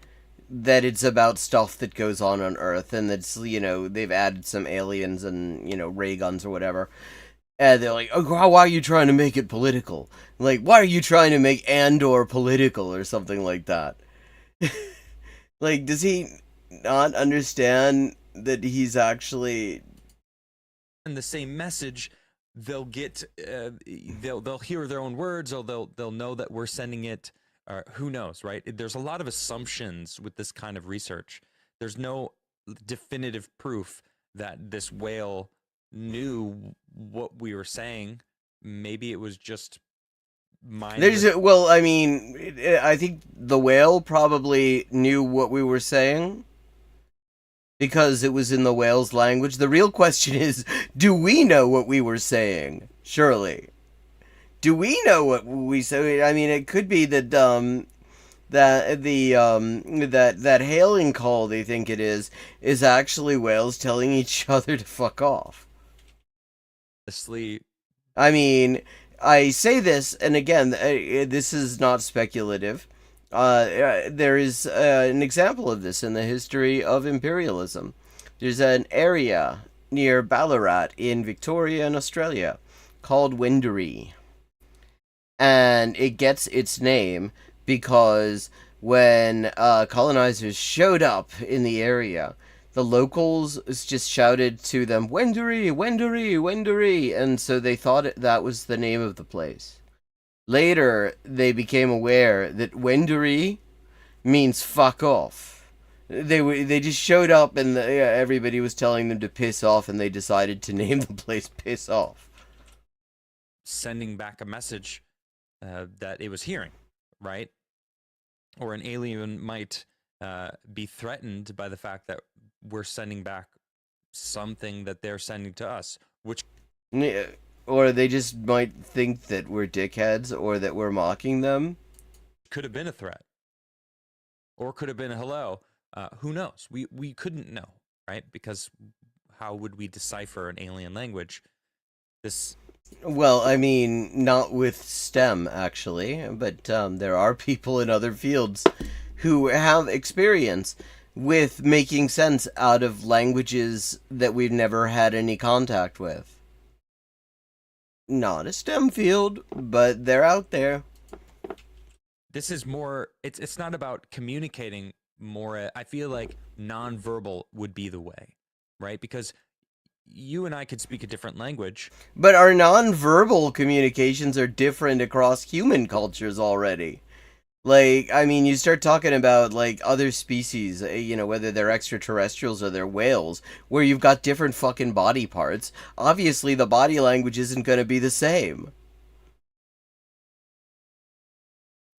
that it's about stuff that goes on Earth, and that's they've added some aliens and ray guns or whatever, and they're like, oh, why are you trying to make it political? Like, why are you trying to make Andor political or something like that? Like, does he not understand that he's actually, in the same message, they'll get they'll hear their own words, or they'll know that we're sending it, or who knows, right? There's a lot of assumptions with this kind of research. There's no definitive proof that this whale knew what we were saying. Maybe it was just mindless. I think the whale probably knew what we were saying because it was in the whale's language. The real question is, do we know what we were saying? Surely. Do we know what we say? It could be that that hailing call they think it is actually whales telling each other to fuck off. I say this, and again, this is not speculative. There is an example of this in the history of imperialism. There's an area near Ballarat in Victoria, in Australia, called Wendouree. And it gets its name because when colonizers showed up in the area, the locals just shouted to them, Wendouree, Wendouree, Wendouree, and so they thought that was the name of the place. Later, they became aware that Wendouree means fuck off. They just showed up and everybody was telling them to piss off, and they decided to name the place Piss Off. Sending back a message that it was hearing, right? Or an alien might be threatened by the fact that we're sending back something that they're sending to us, which... Or they just might think that we're dickheads or that we're mocking them. Could have been a threat. Or could have been a hello. Who knows? We couldn't know, right? Because how would we decipher an alien language? Well, not with STEM, actually, but there are people in other fields who have experience with making sense out of languages that we've never had any contact with. Not a STEM field, but they're out there. This is more, it's not about communicating more. I feel like nonverbal would be the way, right? Because you and I could speak a different language. But our nonverbal communications are different across human cultures already. Like, you start talking about, like, other species, whether they're extraterrestrials or they're whales, where you've got different fucking body parts. Obviously, the body language isn't going to be the same.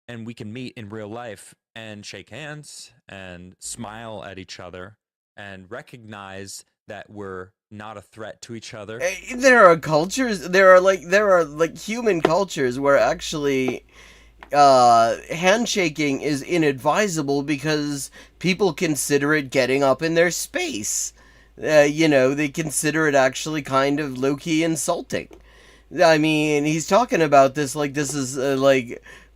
And we can meet in real life and shake hands and smile at each other and recognize that we're not a threat to each other. There are cultures, there are human cultures where actually... handshaking is inadvisable because people consider it getting up in their space. They consider it actually kind of low-key insulting. I mean, he's talking about this like this is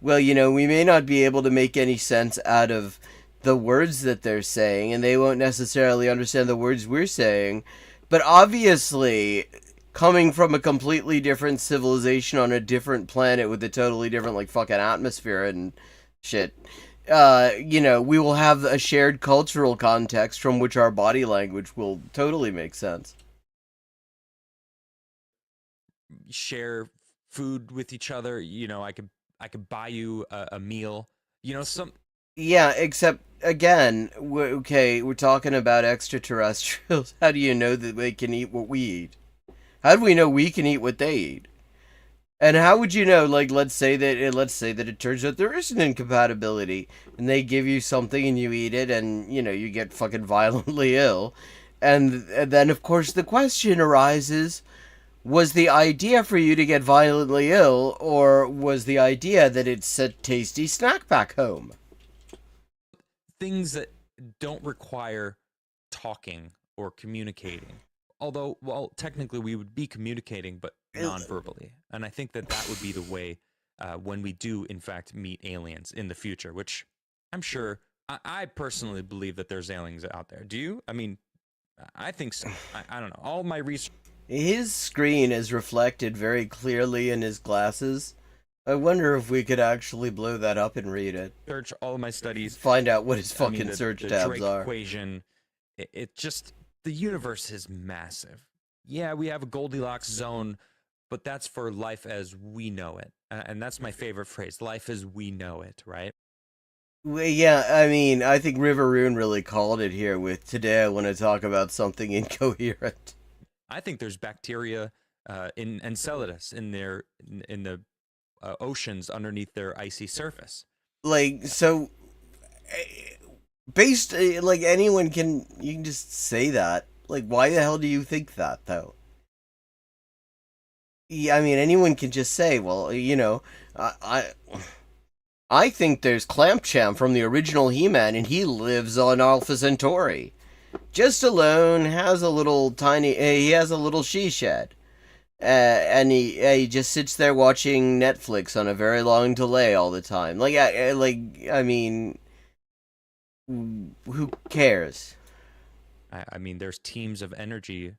well, we may not be able to make any sense out of the words that they're saying, and they won't necessarily understand the words we're saying, but obviously, coming from a completely different civilization on a different planet with a totally different, like, fucking atmosphere and shit, we will have a shared cultural context from which our body language will totally make sense. Share food with each other. I could buy you a meal. Yeah, except again, we're talking about extraterrestrials. How do you know that they can eat what we eat? How do we know we can eat what they eat? And how would you know? Like, let's say that it turns out there is an incompatibility, and they give you something and you eat it, and you get fucking violently ill, and then of course the question arises: was the idea for you to get violently ill, or was the idea that it's a tasty snack back home? Things that don't require talking or communicating. Although, well, technically we would be communicating, but non-verbally. And I think that would be the way when we do, in fact, meet aliens in the future, which I'm sure, I personally believe that there's aliens out there. Do you? I mean, I think so. I don't know. All my research... His screen is reflected very clearly in his glasses. I wonder if we could actually blow that up and read it. Search all of my studies. Find out what his fucking search tabs Drake are. Equation. It just, the universe is massive. Yeah, we have a Goldilocks zone, but that's for life as we know it. And that's my favorite phrase, life as we know it, right? Well, yeah, I mean, I think Riveroon really called it here with today I want to talk about something incoherent. I think there's bacteria in Enceladus in the oceans underneath their icy surface. Like, so, based, like, you can just say that. Like, why the hell do you think that, though? Yeah, I mean, anyone can just say, well, I think there's Clampchamp from the original He-Man, and he lives on Alpha Centauri. Just alone, he has a little she shed. And he just sits there watching Netflix on a very long delay all the time. I mean, who cares? I mean, there's teams of energy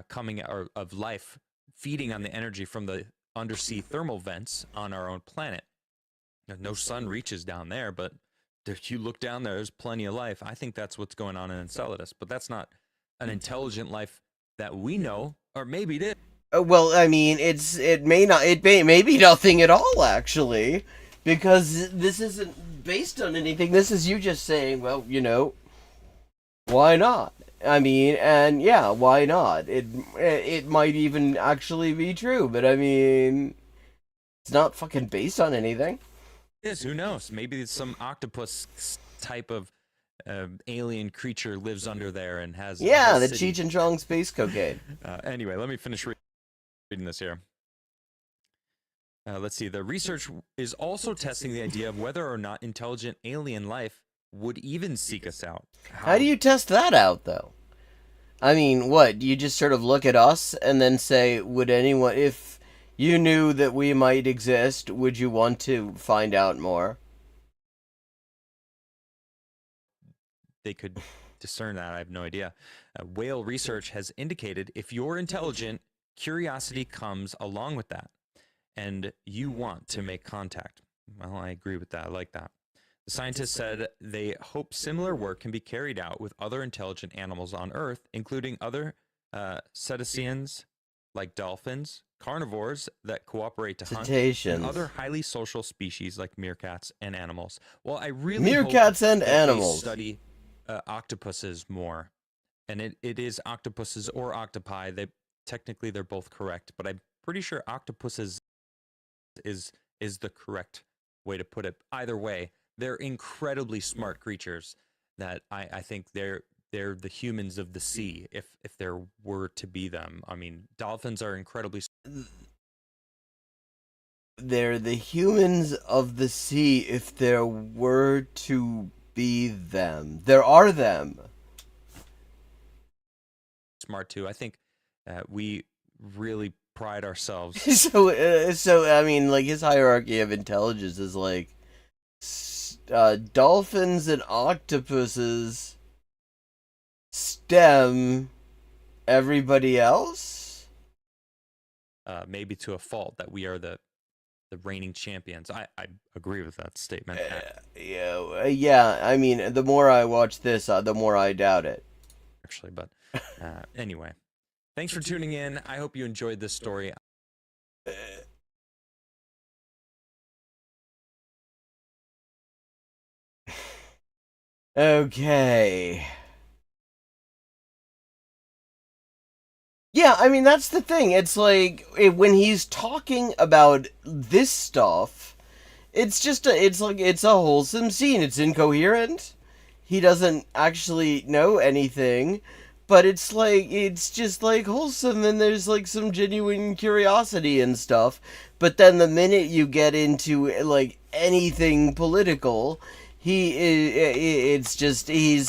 coming, or of life, feeding on the energy from the undersea thermal vents on our own planet. No sun reaches down there, but if you look down there, there's plenty of life. I think that's what's going on in Enceladus, but that's not an intelligent life that we know, or maybe it is. Well, I mean, it may be nothing at all, actually, because this isn't based on anything. This is you just saying, well, why not? I mean, and yeah, why not? It might even actually be true, but I mean, it's not fucking based on anything. Yes, who knows? Maybe it's some octopus type of alien creature lives under there and has... Yeah, the Cheech and Chong space cocaine. Anyway, let me finish reading this here. Let's see. The research is also testing the idea of whether or not intelligent alien life would even seek us out. How do you test that out, though? I mean, what? You just sort of look at us and then say, would anyone... If you knew that we might exist, would you want to find out more? They could discern that. I have no idea. Whale research has indicated if you're intelligent, curiosity comes along with that, and you want to make contact. Well, I agree with that. I like that. The scientists said they hope similar work can be carried out with other intelligent animals on Earth, including other cetaceans like dolphins, carnivores that cooperate to hunt, and other highly social species like meerkats and animals. Well, I really meerkats hope and that animals they study octopuses more, and it is octopuses or octopi. Technically they're both correct, but I'm pretty sure octopuses is the correct way to put it. Either way, they're incredibly smart creatures that I think they're the humans of the sea, if there were to be them. I mean, dolphins are incredibly... They're the humans of the sea if there were to be them. There are them. Smart too. I think we really pride ourselves. So I mean, like, his hierarchy of intelligence is like dolphins and octopuses stem everybody else. Maybe to a fault that we are the reigning champions. I agree with that statement. Yeah. I mean, the more I watch this, the more I doubt it. Actually, but anyway, thanks for tuning in. I hope you enjoyed this story. Okay. Yeah, I mean, that's the thing. It's like, when he's talking about this stuff, it's a wholesome scene. It's incoherent. He doesn't actually know anything, but it's just like wholesome, and there's like some genuine curiosity and stuff. But then the minute you get into like anything political, he's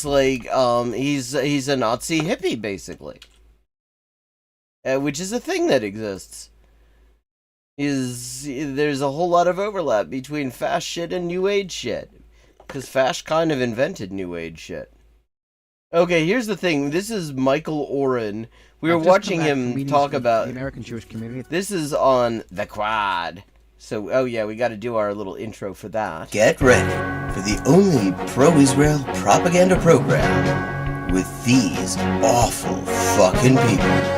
like, he's a Nazi hippie, basically. Which is a thing that exists. There's a whole lot of overlap between fast shit and new age shit, because Fash kind of invented new age shit. Okay, here's the thing. This is Michael Oren. We were watching him talk about the American Jewish community. This is on the Quad. So, oh yeah, we got to do our little intro for that. Get ready for the only pro-Israel propaganda program with these awful fucking people.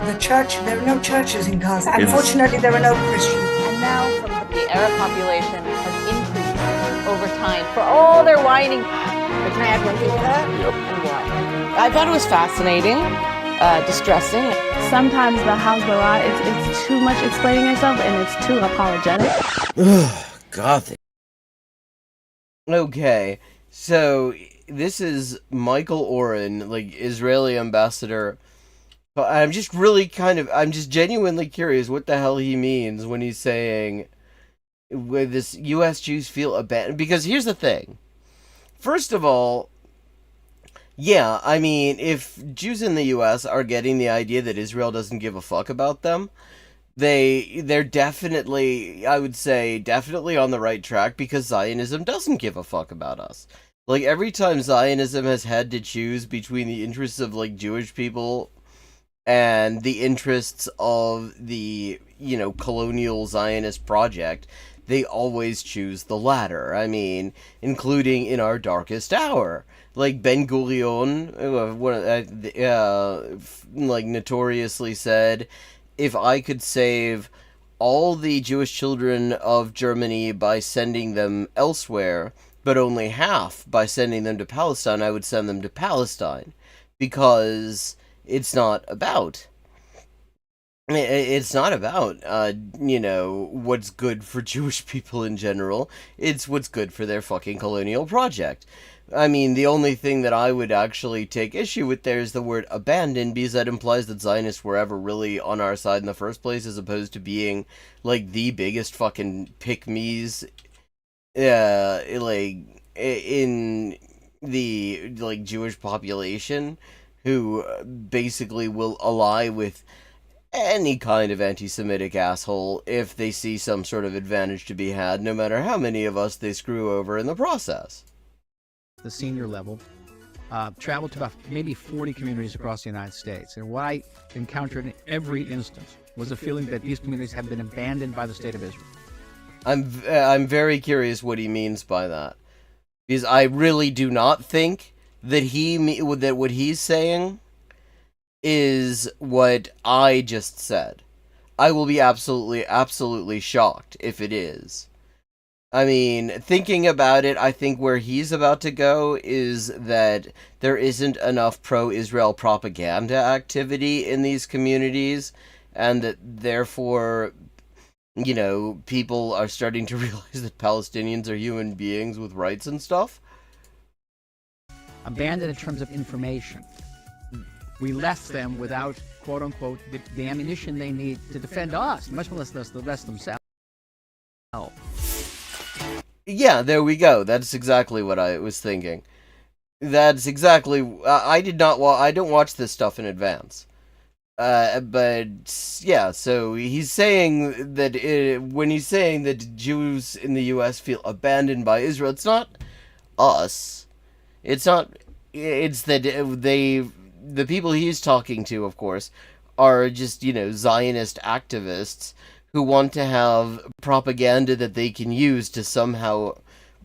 The church, there are no churches in Gaza. Unfortunately, there are no Christians. And now the Arab population has increased over time for all their whining. But can I add one thing to that? Yep. And why? I thought it was fascinating, distressing. Sometimes the Hasbara, it's too much explaining yourself and it's too apologetic. God. Okay, so this is Michael Oren, like Israeli ambassador. But I'm just genuinely curious what the hell he means when he's saying, "Where this U.S. Jews feel abandoned." Because here's the thing. First of all, yeah, I mean, if Jews in the U.S. are getting the idea that Israel doesn't give a fuck about them, they're definitely, I would say, definitely on the right track, because Zionism doesn't give a fuck about us. Like, every time Zionism has had to choose between the interests of, like, Jewish people and the interests of the, colonial Zionist project, they always choose the latter. I mean, including in our darkest hour. Like, Ben Gurion, notoriously said, if I could save all the Jewish children of Germany by sending them elsewhere, but only half by sending them to Palestine, I would send them to Palestine. Because it's not about what's good for Jewish people in general. It's what's good for their fucking colonial project. I mean, the only thing that I would actually take issue with there is the word abandoned, because that implies that Zionists were ever really on our side in the first place, as opposed to being, like, the biggest fucking pick-me's, in the, like, Jewish population, who basically will ally with any kind of anti-Semitic asshole if they see some sort of advantage to be had, no matter how many of us they screw over in the process. The senior level, traveled to about maybe 40 communities across the United States. And what I encountered in every instance was a feeling that these communities have been abandoned by the state of Israel. I'm very curious what he means by that, because I really do not think that what he's saying is what I just said. I will be absolutely shocked if it is. I mean, thinking about it, I think where he's about to go is that there isn't enough pro-Israel propaganda activity in these communities, and that therefore, people are starting to realize that Palestinians are human beings with rights and stuff. Abandoned in terms of information. we left them without, quote unquote, the ammunition they need to defend us, much less the rest themselves. Yeah, there we go. That's exactly what I was thinking. That's exactly. I did not. I don't watch this stuff in advance. But yeah, so he's saying that when he's saying that Jews in the U.S. feel abandoned by Israel, it's not us. It's not. It's that the people he's talking to, of course, are just, Zionist activists who want to have propaganda that they can use to somehow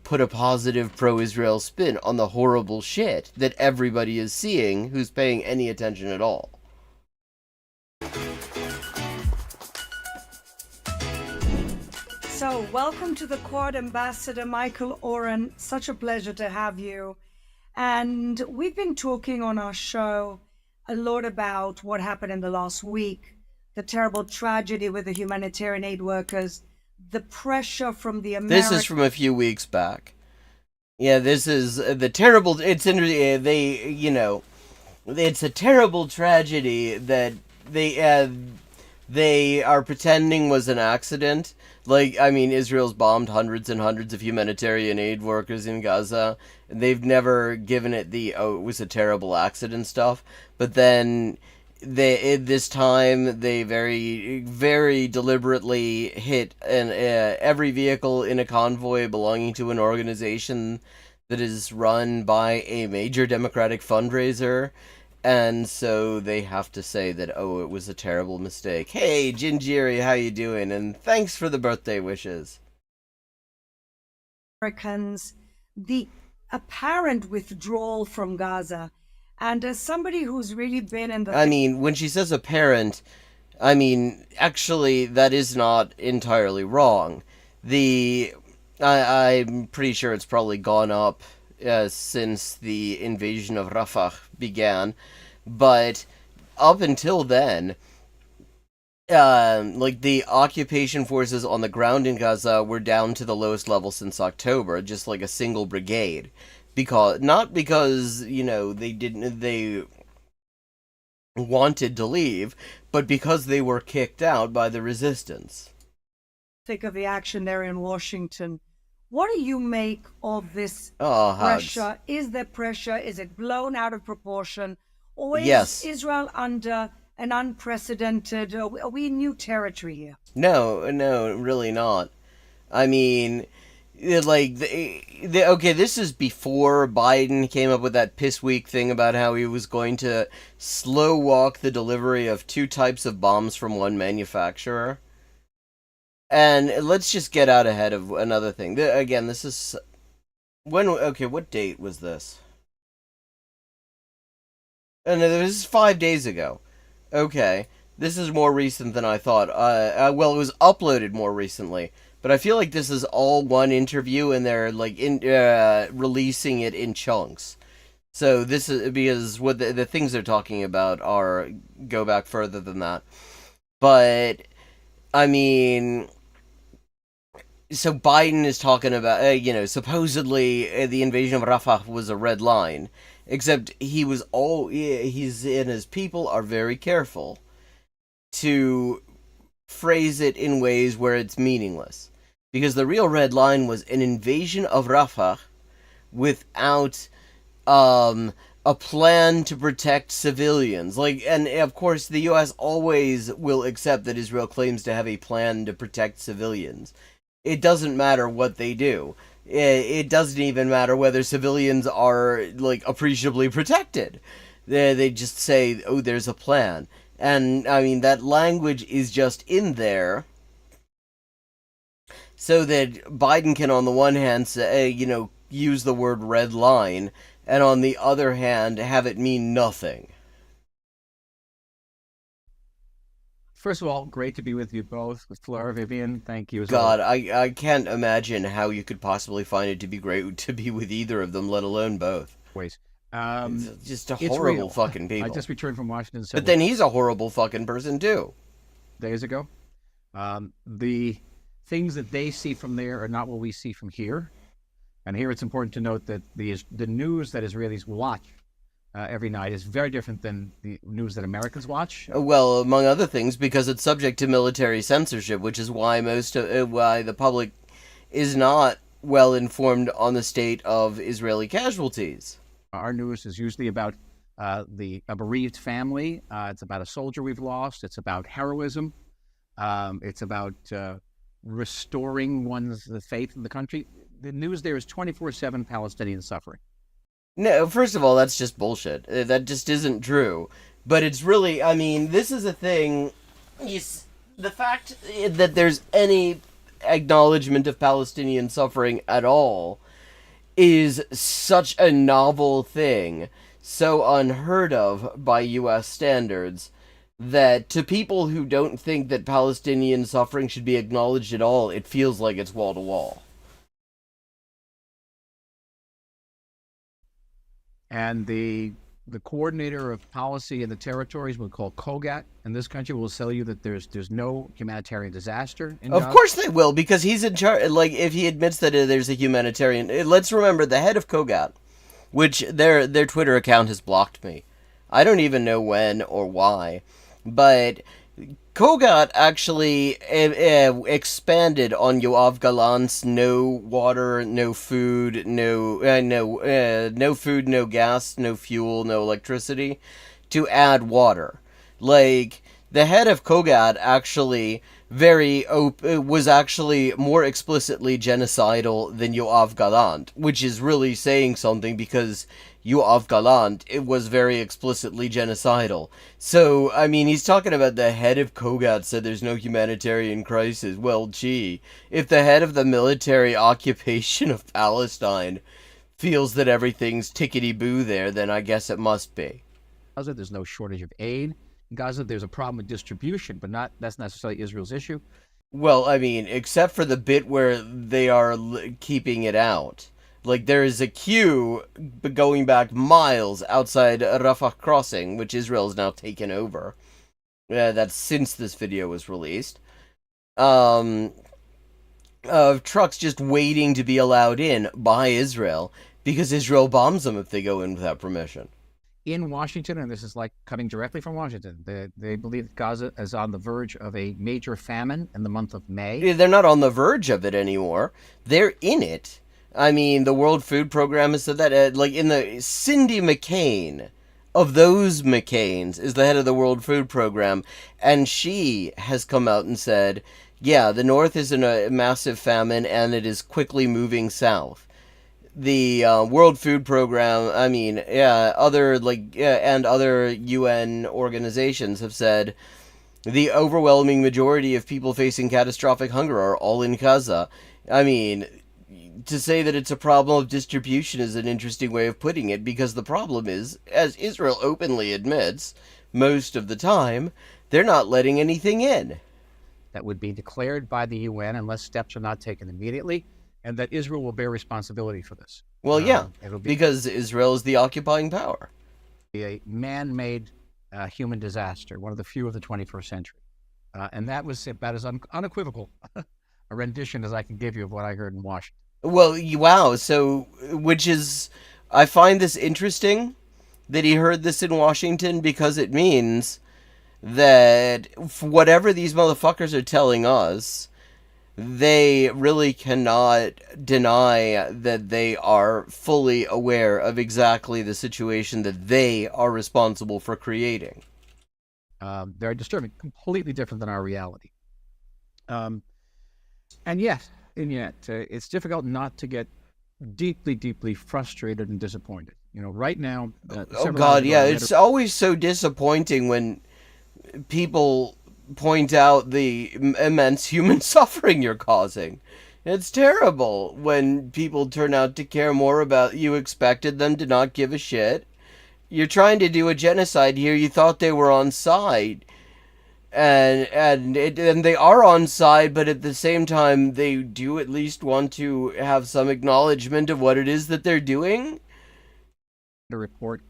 put a positive pro-Israel spin on the horrible shit that everybody is seeing who's paying any attention at all. So, welcome to the Quad, Ambassador Michael Oren. Such a pleasure to have you. And we've been talking on our show a lot about what happened in the last week, the terrible tragedy with the humanitarian aid workers, the pressure from the American... This is from a few weeks back. Yeah, this is the terrible... It's a terrible tragedy that they are pretending was an accident. Israel's bombed hundreds and hundreds of humanitarian aid workers in Gaza. They've never given it the, it was a terrible accident stuff. But then, this time, they very, very deliberately hit every vehicle in a convoy belonging to an organization that is run by a major Democratic fundraiser. And so they have to say that, it was a terrible mistake. Hey, Jinjiri, how you doing? And thanks for the birthday wishes. Americans, the apparent withdrawal from Gaza. And as somebody who's really been in the... when she says apparent, actually, that is not entirely wrong. I'm pretty sure it's probably gone up since the invasion of Rafah began, but up until then, the occupation forces on the ground in Gaza were down to the lowest level since October, just like a single brigade, not because they wanted to leave, but because they were kicked out by the resistance. Think of the action there in Washington. What do you make of this pressure? Hugs. Is there pressure? Is it blown out of proportion? Or is Israel under an unprecedented... Are we in new territory here? No, really not. Okay, this is before Biden came up with that piss weak thing about how he was going to slow walk the delivery of 2 types of bombs from one manufacturer. And let's just get out ahead of another thing. Again, this is... what date was this? No, this is 5 days ago. Okay, this is more recent than I thought. It was uploaded more recently. But I feel like this is all one interview, and they're, releasing it in chunks. So this is... Because what the things they're talking about go back further than that. But, so Biden is talking about, supposedly the invasion of Rafah was a red line. Except he and his people are very careful to phrase it in ways where it's meaningless. Because the real red line was an invasion of Rafah without a plan to protect civilians. And of course the US always will accept that Israel claims to have a plan to protect civilians. It doesn't matter what they do. It doesn't even matter whether civilians are, appreciably protected. They just say, there's a plan. And, that language is just in there so that Biden can, on the one hand, say, use the word red line, and on the other hand, have it mean nothing. First of all, great to be with you both, with Flora, Vivian. Thank you. God, I can't imagine how you could possibly find it to be great to be with either of them, let alone both. Ways. It's just horrible fucking people. I just returned from Washington. But then he's a horrible fucking person too. Days ago. The things that they see from there are not what we see from here. And here it's important to note that the news that Israelis watch every night is very different than the news that Americans watch. Well, among other things, because it's subject to military censorship, which is why why the public is not well informed on the state of Israeli casualties. Our news is usually about a bereaved family. It's about a soldier we've lost. It's about heroism. It's about restoring one's faith in the country. The news there is 24/7 Palestinian suffering. No, first of all, that's just bullshit. That just isn't true. But it's really, I mean, this is a thing. The fact that there's any acknowledgement of Palestinian suffering at all is such a novel thing, so unheard of by U.S. standards, that to people who don't think that Palestinian suffering should be acknowledged at all, it feels like it's wall to wall. And the coordinator of policy in the territories we call COGAT in this country will tell you that there's no humanitarian disaster in Of Gaza. course they will, because he's in charge. Like, if he admits that there's a humanitarian... Let's remember, the head of COGAT, which their Twitter account has blocked me. I don't even know when or why. But Kogat actually expanded on Yoav Gallant's no water, no food, no food, no gas, no fuel, no electricity, to add water. Like, the head of Kogat actually was actually more explicitly genocidal than Yoav Gallant, which is really saying something, because Yoav Gallant, it was very explicitly genocidal. So, I mean, he's talking about the head of Kogat said there's no humanitarian crisis. Well, gee, if the head of the military occupation of Palestine feels that everything's tickety-boo there, then I guess it must be. Gaza, there's no shortage of aid. In Gaza, there's a problem with distribution, but that's necessarily Israel's issue. Well, I mean, except for the bit where they are keeping it out. Like, there is a queue going back miles outside Rafah crossing, which Israel's now taken over. That's since this video was released. Of trucks just waiting to be allowed in by Israel, because Israel bombs them if they go in without permission. In Washington, and this is like coming directly from Washington, they believe that Gaza is on the verge of a major famine in the month of May. They're not on the verge of it anymore. They're in it. I mean, the World Food Program has said that. Like, in the Cindy McCain, of those McCains, is the head of the World Food Program, and she has come out and said, yeah, the North is in a massive famine, and it is quickly moving south. The World Food Program, I mean, and other UN organizations have said the overwhelming majority of people facing catastrophic hunger are all in Gaza. I mean, to say that it's a problem of distribution is an interesting way of putting it, because the problem is, as Israel openly admits, most of the time, they're not letting anything in. That would be declared by the UN unless steps are not taken immediately, and that Israel will bear responsibility for this. Well, yeah, because Israel is the occupying power. A man-made human disaster, one of the few of the 21st century. And that was about as unequivocal a rendition as I can give you of what I heard in Washington. Well, wow, so, I find this interesting that he heard this in Washington, because it means that whatever these motherfuckers are telling us, they really cannot deny that they are fully aware of exactly the situation that they are responsible for creating. Very disturbing, completely different than our reality. And yet, it's difficult not to get deeply, deeply frustrated and disappointed. You know, right now... oh, God, yeah, it's always so disappointing when people point out the immense human suffering you're causing. It's terrible when people turn out to care more about you expected them to not give a shit. You're trying to do a genocide here. You thought they were on side. And they are on side, but at the same time, they do at least want to have some acknowledgement of what it is that they're doing. A report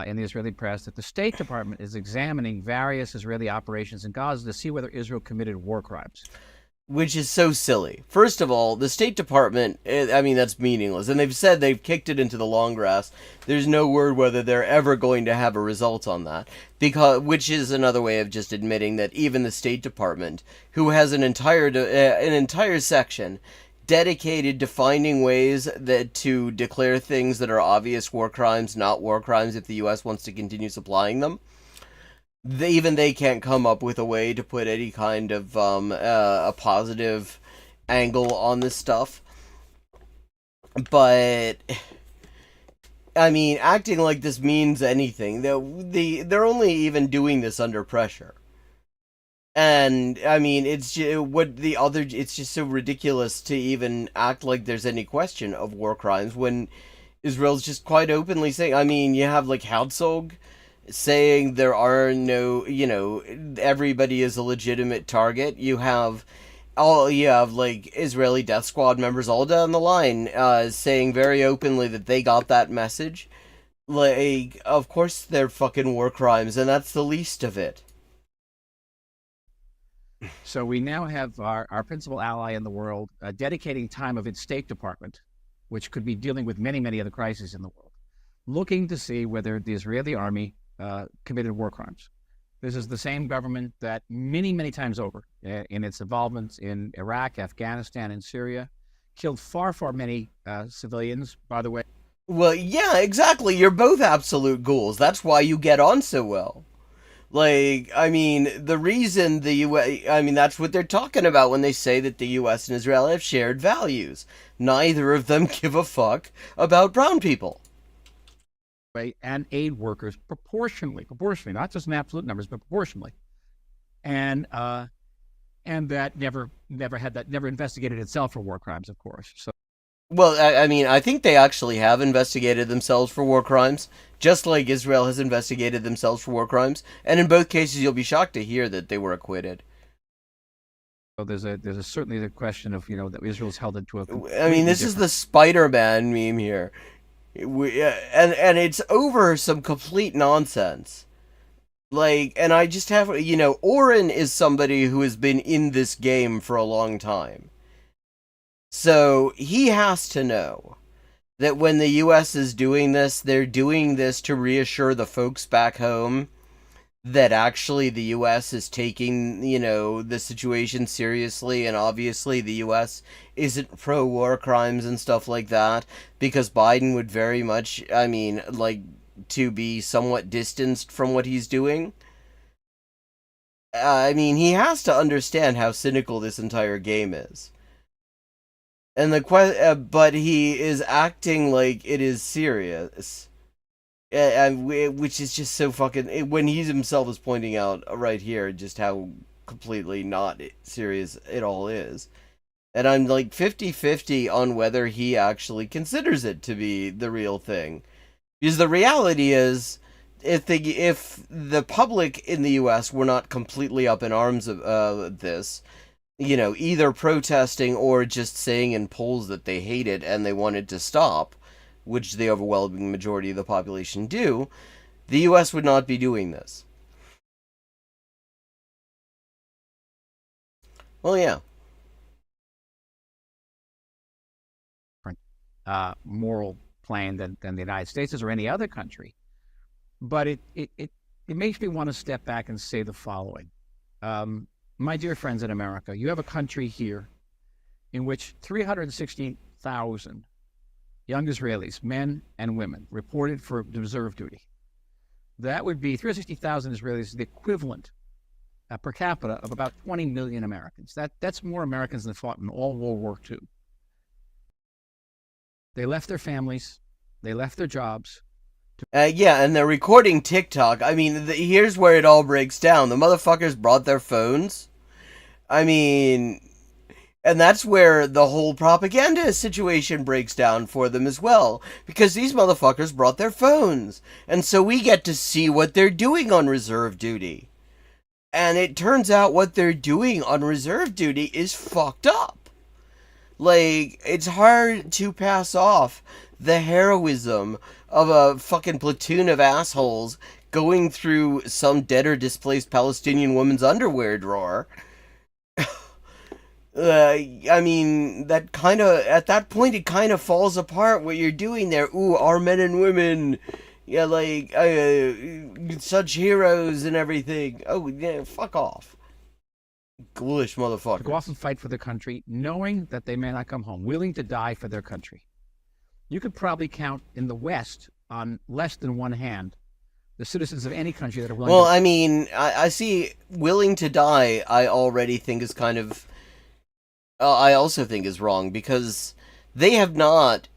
in the Israeli press that the State Department is examining various Israeli operations in Gaza to see whether Israel committed war crimes. which is so silly. First of all, the State Department, I mean, that's meaningless. And they've said they've kicked it into the long grass. There's no word whether they're ever going to have a result on that. Which is another way of just admitting that even the State Department, who has an entire section dedicated to finding ways to declare things that are obvious war crimes, not war crimes, if the U.S. wants to continue supplying them, even they can't come up with a way to put any kind of a positive angle on this stuff. But I mean, acting like this means anything. They're only even doing this under pressure. And I mean, it's just so ridiculous to even act like there's any question of war crimes when Israel's just quite openly saying. I mean, you have like Herzog saying there are no, everybody is a legitimate target. You have like Israeli death squad members all down the line saying very openly that they got that message. Like, of course they're fucking war crimes, and that's the least of it. So we now have our principal ally in the world dedicating time of its State Department, which could be dealing with many, many other crises in the world, looking to see whether the Israeli army committed war crimes. This is the same government that many, many times over in its involvements in Iraq, Afghanistan, and Syria killed far, far many civilians, by the way. Well, yeah, exactly. You're both absolute ghouls. That's why you get on so well. Like, I mean, the reason the U.S., I mean, that's what they're talking about when they say that the U.S. and Israel have shared values. Neither of them give a fuck about brown people. And aid workers proportionally, not just in absolute numbers, but proportionally, and that never investigated itself for war crimes, of course. So, well, I mean, I think they actually have investigated themselves for war crimes, just like Israel has investigated themselves for war crimes, and in both cases, you'll be shocked to hear that they were acquitted. So there's certainly the question of that Israel's held into a. I mean, this is the Spider-Man meme here. And it's over some complete nonsense. Like, and I just have, Oren is somebody who has been in this game for a long time. So he has to know that when the U.S. is doing this, they're doing this to reassure the folks back home that actually the U.S. is taking, the situation seriously, and obviously the U.S. isn't pro-war crimes and stuff like that, because Biden would very much, to be somewhat distanced from what he's doing. He has to understand how cynical this entire game is. And but he is acting like it is serious. Which is just so fucking... When he himself is pointing out right here just how completely not serious it all is. And I'm like 50-50 on whether he actually considers it to be the real thing. Because the reality is, if the public in the U.S. were not completely up in arms of this, either protesting or just saying in polls that they hate it and they wanted to stop, which the overwhelming majority of the population do, the U.S. would not be doing this. Well, yeah. Moral plane than the United States is or any other country. But it makes me want to step back and say the following. My dear friends in America, you have a country here in which 360,000 young Israelis, men and women, reported for reserve duty. That would be 360,000 Israelis, the equivalent per capita of about 20 million Americans. That's more Americans than fought in all World War II. They left their families, they left their jobs. Yeah, and they're recording TikTok. I mean, here's where it all breaks down. The motherfuckers brought their phones. And that's where the whole propaganda situation breaks down for them as well. Because these motherfuckers brought their phones. And so we get to see what they're doing on reserve duty. And it turns out what they're doing on reserve duty is fucked up. Like, it's hard to pass off the heroism of a fucking platoon of assholes going through some dead or displaced Palestinian woman's underwear drawer. I mean, that kind of, at that point, it kind of falls apart what you're doing there. Ooh, our men and women, yeah, like, such heroes and everything. Oh, yeah, fuck off. Ghoulish motherfucker. To go off and fight for their country, knowing that they may not come home, willing to die for their country. You could probably count in the West on less than one hand the citizens of any country that are willing Well, to... I mean, I see willing to die, I already think is kind of... I also think is wrong, because they have not...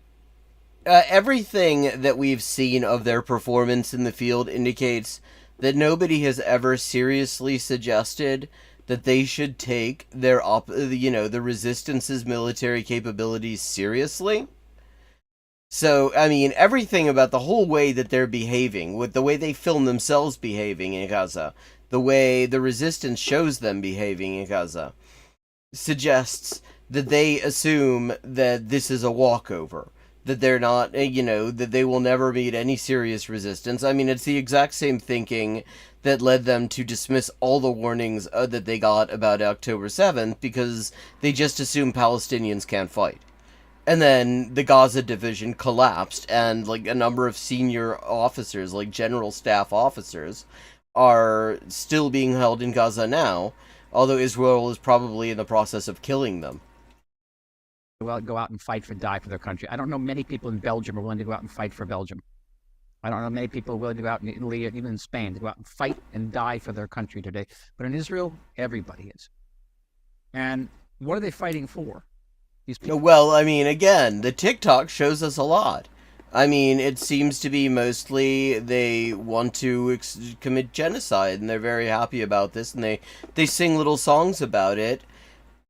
everything that we've seen of their performance in the field indicates that nobody has ever seriously suggested that they should take their, the Resistance's military capabilities seriously. So, I mean, everything about the whole way that they're behaving, with the way they film themselves behaving in Gaza, the way the Resistance shows them behaving in Gaza, suggests that they assume that this is a walkover. That they're not, that they will never meet any serious resistance. I mean, it's the exact same thinking that led them to dismiss all the warnings that they got about October 7th, because they just assume Palestinians can't fight. And then the Gaza division collapsed, and like a number of senior officers, like general staff officers, are still being held in Gaza now, although Israel is probably in the process of killing them. Well, go out and fight for, die for their country. I don't know many people in Belgium are willing to go out and fight for Belgium. I don't know many people willing to go out in Italy or even in Spain to go out and fight and die for their country today. But in Israel, everybody is. And what are they fighting for? These people. Well, I mean, again, the TikTok shows us a lot. I mean, it seems to be mostly they want to commit genocide, and they're very happy about this, and they sing little songs about it,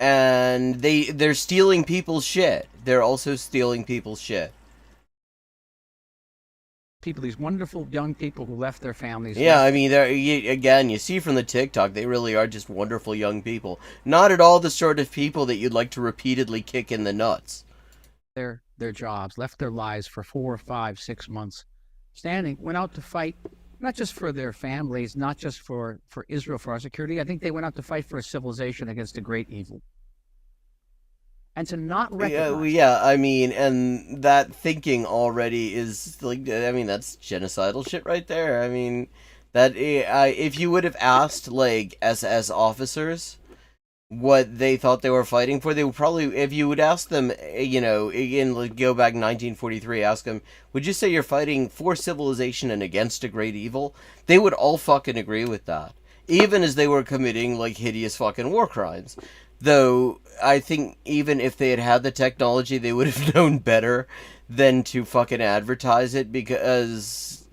and they're stealing people's shit. They're also stealing people's shit. People, these wonderful young people who left their families. Yeah, I mean, again, you see from the TikTok, they really are just wonderful young people. Not at all the sort of people that you'd like to repeatedly kick in the nuts. Their jobs, left their lives for 4, 5, 6 months, went out to fight, not just for their families, not just for Israel, for our security. I think they went out to fight for a civilization against a great evil. And to not recognize... Yeah, I mean, and that thinking already is, like, I mean, that's genocidal shit right there. I mean, that, if you would have asked, like, SS officers what they thought they were fighting for, they would probably, if you would ask them, again, like, go back 1943, ask them, would you say you're fighting for civilization and against a great evil? They would all fucking agree with that. Even as they were committing, like, hideous fucking war crimes. Though, I think even if they had had the technology, they would have known better than to fucking advertise it, because,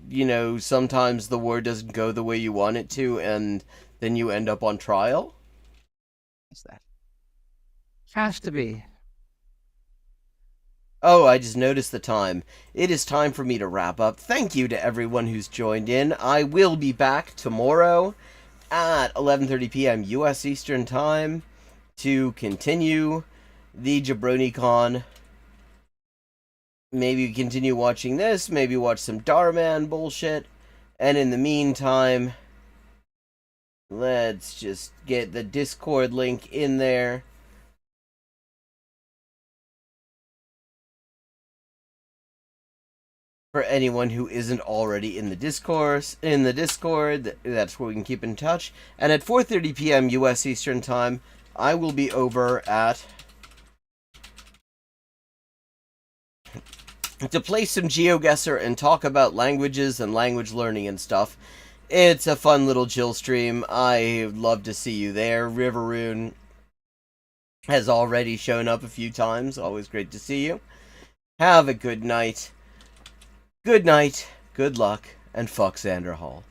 sometimes the war doesn't go the way you want it to, and then you end up on trial. What's that? Has to be. Oh, I just noticed the time. It is time for me to wrap up. Thank you to everyone who's joined in. I will be back tomorrow at 11:30 p.m. U.S. Eastern Time to continue the JabroniCon. Maybe continue watching this, maybe watch some Darman bullshit, and in the meantime, let's just get the Discord link in there. For anyone who isn't already in the Discord, that's where we can keep in touch. And at 4:30 p.m. U.S. Eastern Time, I will be over to play some GeoGuessr and talk about languages and language learning and stuff. It's a fun little chill stream. I'd love to see you there. Riveroon has already shown up a few times. Always great to see you. Have a good night. Good night, good luck, and fuck Xander Hall.